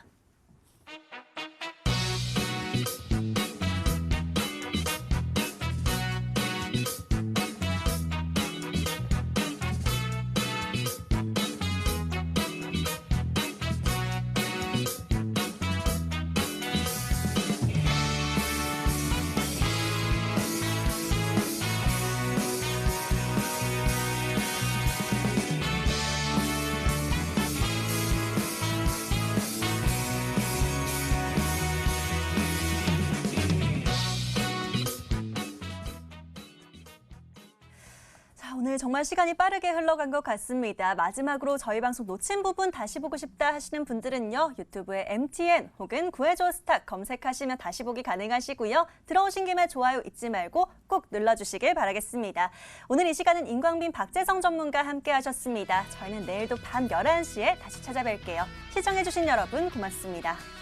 오늘 정말 시간이 빠르게 흘러간 것 같습니다. 마지막으로 저희 방송 놓친 부분 다시 보고 싶다 하시는 분들은요. 유튜브에 MTN 혹은 구해줘 스탁 검색하시면 다시 보기 가능하시고요. 들어오신 김에 좋아요 잊지 말고 꼭 눌러주시길 바라겠습니다. 오늘 이 시간은 임광빈, 박재성 전문가 함께 하셨습니다. 저희는 내일도 밤 11시에 다시 찾아뵐게요. 시청해주신 여러분 고맙습니다.